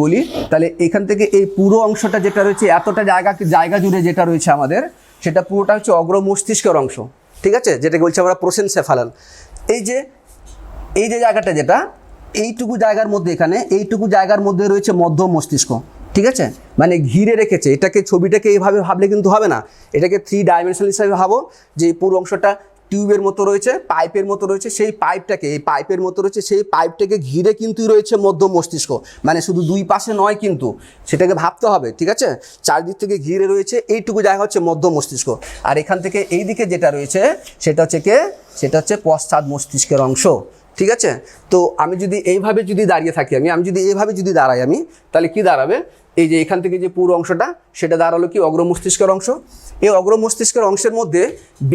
বলি তাহলে এখান থেকে এই পুরো অংশটা যেটা রয়েছে, এতটা জায়গা জুড়ে যেটা রয়েছে আমাদের, সেটা পুরোটা হচ্ছে অগ্র মস্তিষ্কের অংশ। ঠিক আছে, যেটাকে বলছি আমরা প্রোসেনসেফালান। এই যে জায়গাটা, যেটা এইটুকু জায়গার মধ্যে, এখানে এইটুকু জায়গার মধ্যে রয়েছে মধ্য মস্তিষ্ক। ঠিক আছে, মানে ঘিরে রেখেছে এটাকে, ছবিটাকে এইভাবে ভাবলে কিন্তু হবে না, এটাকে 3 ডাইমেনশনাল হিসাবে ভাবো, যে এই পুরো অংশটা টিউবের মতো রয়েছে, পাইপের মতো রয়েছে, সেই পাইপটাকে, এই পাইপের মতো রয়েছে, সেই পাইপটাকে ঘিরে কিন্তু রয়েছে মধ্য মস্তিষ্ক। মানে শুধু দুই পাশে নয়, কিন্তু সেটাকে ভাবতে হবে। ঠিক আছে, চারদিক থেকে ঘিরে রয়েছে এইটুকু জায়গা হচ্ছে মধ্য মস্তিষ্ক। আর এখান থেকে এই দিকে যেটা রয়েছে সেটা হচ্ছে পশ্চাৎ মস্তিষ্কের অংশ। ঠিক আছে, তো আমি যদি এইভাবে দাঁড়িয়ে থাকি, আমি যদি এইভাবে দাঁড়াই, তাহলে কি দাঁড়াবে, এই যে এখান থেকে যে পুরো অংশটা, সেটা দাঁড়ালো কি অগ্র মস্তিষ্কের অংশ। এই অগ্র মস্তিষ্কের অংশের মধ্যে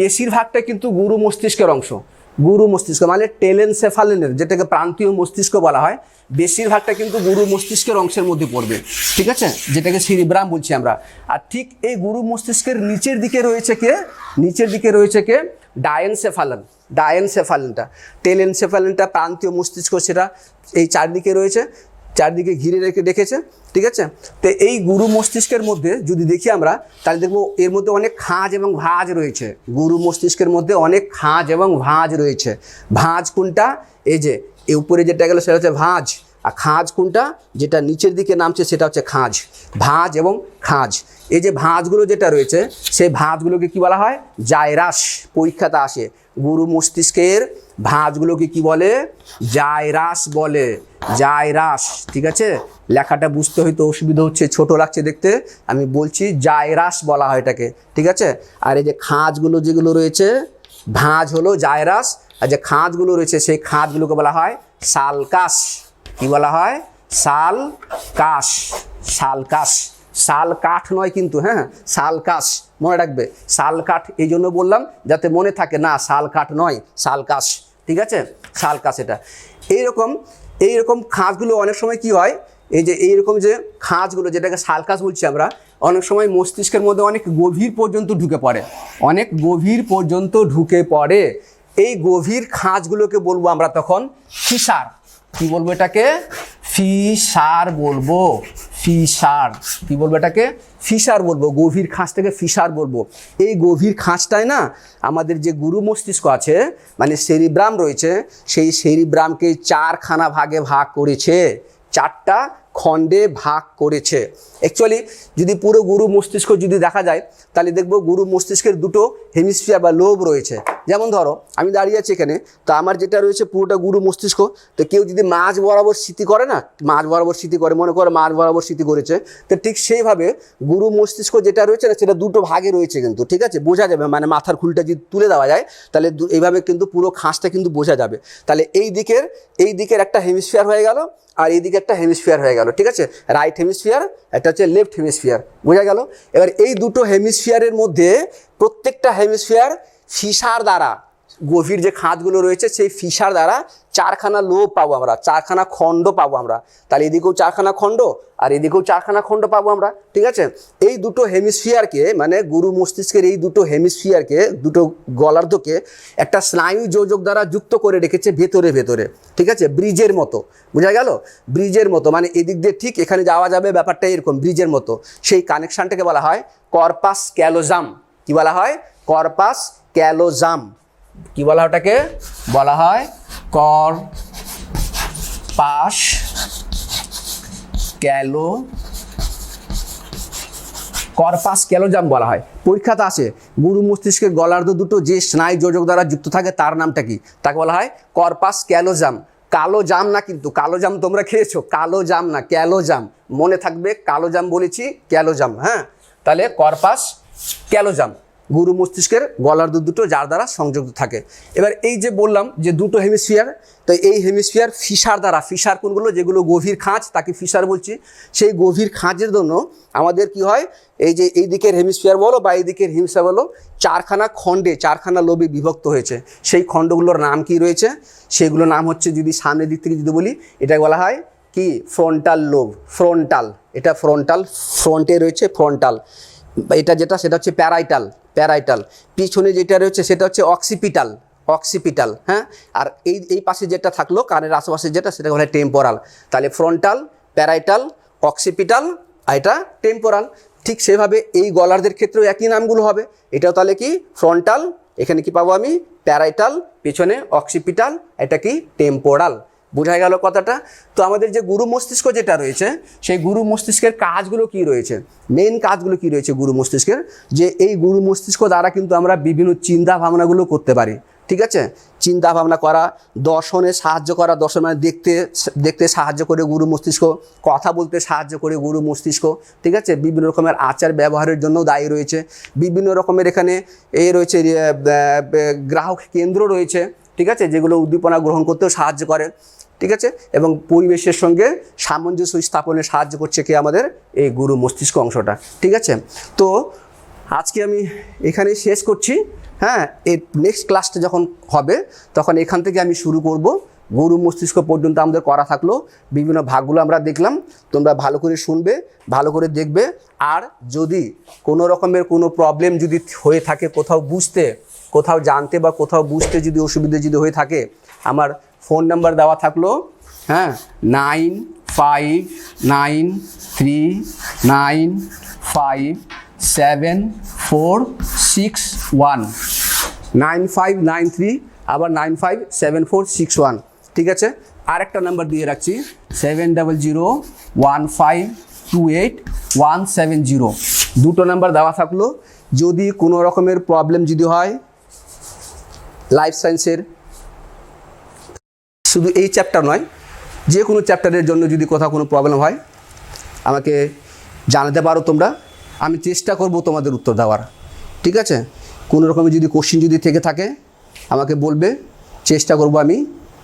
বেশিরভাগটা কিন্তু গুরু মস্তিষ্কের অংশ। গুরু মস্তিষ্ক মানে টেলেনসেফালিনের, যেটাকে প্রান্তীয় মস্তিষ্ক বলা হয়, বেশিরভাগটা কিন্তু গুরু মস্তিষ্কের অংশের মধ্যে পড়বে। ঠিক আছে, যেটাকে সেরিব্রাম বলছি আমরা। আর ঠিক এই গুরু মস্তিষ্কের নিচের দিকে রয়েছে কে ডায়েনসেফালিনটা। টেলেনসেফালিনটা প্রান্তীয় মস্তিষ্ক, সেটা এই চারদিকে রয়েছে, চারদিকে ঘিরে রেখেছে। ঠিক আছে, তো এই গুরু মস্তিষ্কের মধ্যে যদি দেখি আমরা, তাহলে দেখবো এর মধ্যে অনেক খাঁজ এবং ভাঁজ রয়েছে। গুরু মস্তিষ্কের মধ্যে অনেক খাঁজ এবং ভাঁজ রয়েছে। ভাঁজ কোনটা, এই যে এর উপরে যেটা গেল সেটা হচ্ছে ভাঁজ, আর খাঁজ কোনটা, যেটা নিচের দিকে নামছে সেটা হচ্ছে খাঁজ। ভাঁজ এবং খাঁজ, এই যে ভাঁজগুলো যেটা রয়েছে, সেই ভাঁজগুলোকে কি বলা হয়, জাইরাস। পরীক্ষাতে আসে, গুরু মস্তিষ্কের ভাঁজগুলোকে কি বলে, জাইরাস বলে, জাইরাস। ঠিক আছে, লেখাটা বুঝতে হয়তো অসুবিধা হচ্ছে, ছোট লাগছে দেখতে, আমি বলছি জাইরাস বলা হয় এটাকে। ঠিক আছে, আর এই যে খাঁজগুলো যেগুলো রয়েছে, ভাঁজ হলো জাইরাস, আর যে খাঁজগুলো রয়েছে সেই খাঁজগুলোকে বলা হয় সালকাস। কি বলা হয়, সালকাস। সালকাস, শাল কাঠ নয় কিন্তু, হ্যাঁ, শালকাস মনে রাখবে। শাল কাঠ এই জন্য বললাম যাতে মনে থাকে, না শাল কাঠ নয়, শালকাস। ঠিক আছে, শালকাস। এটা এইরকম খাঁজগুলো অনেক সময় কি হয়, এই যে এইরকম যে খাঁজগুলো, যেটাকে শালকাস বলছি আমরা, অনেক সময় মস্তিষ্কের মধ্যে অনেক গভীর পর্যন্ত ঢুকে পড়ে। এই গভীর খাঁজগুলোকে বলবো আমরা তখন ফিসার। কি বলবো এটাকে, ফিসার বলবো, ফিসার। কি বলবো এটাকে, ফিসার বলবো। গভীর খাঁজ থেকে ফিসার বলবো। এই গভীর খাঁজটায় না আমাদের যে গুরু মস্তিষ্ক আছে, মানে সেরিব্রাম রয়েছে, সেই সেরিব্রামকে 4খানা ভাগে ভাগ করেছে, 4টা খণ্ডে ভাগ করেছে। অ্যাকচুয়ালি যদি পুরো গুরু মস্তিষ্ক যদি দেখা যায়, তাহলে দেখবো গুরু মস্তিষ্কের 2টো হেমিস্ফিয়ার বা লোব রয়েছে, যেমন ধরো আমি দাঁড়িয়ে আছি এখানে, তো আমার যেটা রয়েছে পুরোটা গুরু মস্তিষ্ক। তো কেউ যদি মাঝ বরাবর স্মৃতি করে না, মাঝ বরাবর স্মৃতি করে, মনে করে মাঝ বরাবর স্মৃতি করেছে, তো ঠিক সেইভাবে গুরু মস্তিষ্ক যেটা রয়েছে না সেটা দুটো ভাগে রয়েছে কিন্তু, ঠিক আছে, বোঝা যাবে, মানে মাথার খুলটা যদি তুলে দেওয়া যায় তাহলে এইভাবে কিন্তু পুরো খাঁজটা কিন্তু বোঝা যাবে। তাহলে এই দিকের একটা হেমিস্ফিয়ার হয়ে গেল, আর এইদিকে একটা হেমিস্ফিয়ার হয়ে গেল, ঠিক আছে, রাইট হেমিস্ফিয়ার, একটা হচ্ছে লেফট হেমিস্ফিয়ার, বোঝা গেল। এবার এই দুটো হেমিস্ফিয়ারের মধ্যে প্রত্যেকটা হেমিস্ফিয়ার ফিসার দ্বারা, গভীর যে খাতগুলো রয়েছে সেই ফিসার দ্বারা চারখানা লোব পাবো আমরা, চারখানা খণ্ড পাবো আমরা। তাহলে এদিকেও চারখানা খণ্ড আর এদিকেও চারখানা খণ্ড পাবো আমরা, ঠিক আছে। এই দুটো হেমিস্ফিয়ারকে, মানে গুরু মস্তিষ্কের এই দুটো হেমিস্ফিয়ারকে, দুটো গলার্ধকে একটা স্নায়ু যোজক দ্বারা যুক্ত করে রেখেছে ভেতরে ভেতরে, ঠিক আছে, ব্রিজের মতো, বোঝা গেল, ব্রিজের মতো, মানে এদিক দিয়ে ঠিক এখানে যাওয়া যাবে, ব্যাপারটা এরকম ব্রিজের মতো। সেই কানেকশানটাকে বলা হয় কর্পাস ক্যালোজাম। কি বলা হয়? কর্পাস ক্যালোজাম। কি বলা হয় ওটাকে? বলা হয় কর্পাস ক্যালোজাম বলা হয়। পরীক্ষাতে আসে গুরু মস্তিষ্কের গলার্ধ দুটো যে স্নায়ু যোজক দ্বারা যুক্ত থাকে তার নামটা কি? তাকে বলা হয় কর্পাস ক্যালোজাম। কালো জাম না কিন্তু, কালো জাম তোমরা খেয়েছো, কালো জাম না, ক্যালোজাম, মনে থাকবে, কালো জাম বলেছি, ক্যালোজাম, হ্যাঁ। তাহলে কর্পাস ক্যালোজাম গুরু মস্তিষ্কের গলার্ধ দুটো যার দ্বারা সংযুক্ত থাকে। এবার এই যে বললাম যে দুটো হেমিস্ফিয়ার, তো এই হেমিস্ফিয়ার ফিসার দ্বারা, ফিসার কোনগুলো? যেগুলো গভীর খাঁজ তাকে ফিসার বলছি। সেই গভীর খাঁজের জন্য আমাদের কি হয়, এই যে এই দিকের হেমিস্ফিয়ার বলো বা এই দিকের হেমিস্ফিয়ার বলো, চারখানা খণ্ডে, চারখানা লোবে বিভক্ত হয়েছে। সেই খণ্ডগুলোর নাম কি রয়েছে? সেগুলোর নাম হচ্ছে, যদি সামনের দিক থেকে যদি বলি, এটাকে বলা হয় কি? Frontal lobe. ফ্রন্টাল, এটা ফ্রন্টাল, ফ্রন্টে রয়েছে ফ্রন্টাল। এটা যেটা সেটা হচ্ছে প্যারাইটাল, প্যারাইটাল। পিছনে যেটা রয়েছে সেটা হচ্ছে অক্সিপিটাল, অক্সিপিটাল, হ্যাঁ। আর এই পাশে যেটা থাকলো কানের আশেপাশে যেটা, সেটা বলা হয় টেম্পোরাল। তাহলে ফ্রন্টাল, প্যারাইটাল, অক্সিপিটাল, আর এটা টেম্পোরাল। ঠিক সেভাবে এই গলারদের ক্ষেত্রেও একই নামগুলো হবে। এটাও তাহলে কি? ফ্রন্টাল, এখানে কি পাবো আমি? প্যারাইটাল, পিছনে অক্সিপিটাল, এটা কি? টেম্পোরাল। বোঝা গেল কথাটা? তো আমাদের যে গুরু মস্তিষ্ক যেটা রয়েছে, সেই গুরু মস্তিষ্কের কাজগুলো কি রয়েছে, মেইন কাজগুলো কি রয়েছে গুরু মস্তিষ্কের? যে এই গুরু মস্তিষ্ক দ্বারা কিন্তু আমরা বিভিন্ন চিন্তা ভাবনাগুলো করতে পারি, ঠিক আছে। চিন্তা ভাবনা করা, দর্শনে সাহায্য করা, দর্শন মানে দেখতে সাহায্য করে গুরু মস্তিষ্ক, কথা বলতে সাহায্য করে গুরু মস্তিষ্ক, ঠিক আছে। বিভিন্ন রকমের আচার ব্যবহারের জন্য দায়ী রয়েছে। বিভিন্ন রকমের এখানে রয়েছে গ্রাহক কেন্দ্র রয়েছে, ঠিক আছে, যেগুলো উদ্দীপনা গ্রহণ করতেও সাহায্য করে, ঠিক আছে। এবং পরিবেশের সঙ্গে সামঞ্জস্য স্থাপনে সাহায্য করছে কি? আমাদের এই গুরু মস্তিষ্ক অংশটা, ঠিক আছে। তো আজকে আমি এখানেই শেষ করছি, হ্যাঁ। এর নেক্সট ক্লাসটা যখন হবে তখন এখান থেকে আমি শুরু করব। গুরু মস্তিষ্ক পর্যন্ত আমাদের করা থাকলো, বিভিন্ন ভাগগুলো আমরা দেখলাম। তোমরা ভালো করে শুনবে, ভালো করে দেখবে। আর যদি কোনো রকমের কোনো প্রবলেম যদি হয়ে থাকে, কোথাও বুঝতে, কোথাও জানতে বা কোথাও বুঝতে যদি অসুবিধা যদি হয়ে থাকে, আমার ফোন নাম্বার দেওয়া থাকলো, হ্যাঁ, 9593957461, 9593 আবার 957461, ঠিক আছে। আর একটা নাম্বার দিয়ে রাখছি, 7001528170, দুটো নাম্বার দেওয়া থাকলো। যদি কোনো রকমের প্রবলেম যদি হয় লাইফ সায়েন্সের, শুধু এই চ্যাপ্টার নয়, যে কোনো চ্যাপ্টারের জন্য যদি কোথাও কোনো প্রবলেম হয় আমাকে জানাতে পারো তোমরা, আমি চেষ্টা করব তোমাদের উত্তর দেওয়ার, ঠিক আছে। কোনো রকমের যদি কোশ্চেন যদি থেকে থাকে আমাকে বলবে, চেষ্টা করব আমি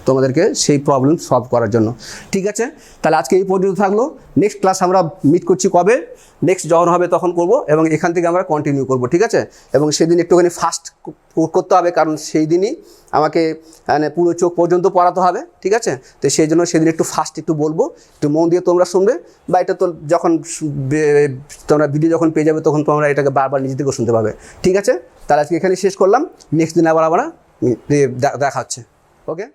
তোমাদেরকে সেই প্রবলেম সলভ করার জন্য, ঠিক আছে। তাহলে আজকে এই পর্যন্ত থাকলো। নেক্সট ক্লাস আমরা মিট করছি কবে? নেক্সট যখন হবে তখন করব, এবং এখান থেকে আমরা কন্টিনিউ করব, ঠিক আছে। এবং সেদিন একটুখানি ফাস্ট করতে হবে, কারণ সেই দিনই আমাকে মানে পুরো চোখ পর্যন্ত পড়াতে হবে, ঠিক আছে। তো সেই জন্য সেদিন একটু ফাস্ট একটু বলবো, একটু মন দিয়ে তোমরা শুনবে, বা এটা তো যখন তোমরা ভিডিও যখন পেয়ে যাবে তখন তোমরা এটাকে বারবার নিজে থেকেও শুনতে পাবে, ঠিক আছে। তাহলে আজকে এখানে শেষ করলাম। নেক্সট দিন আবার আমরা দেখা হচ্ছে, ওকে।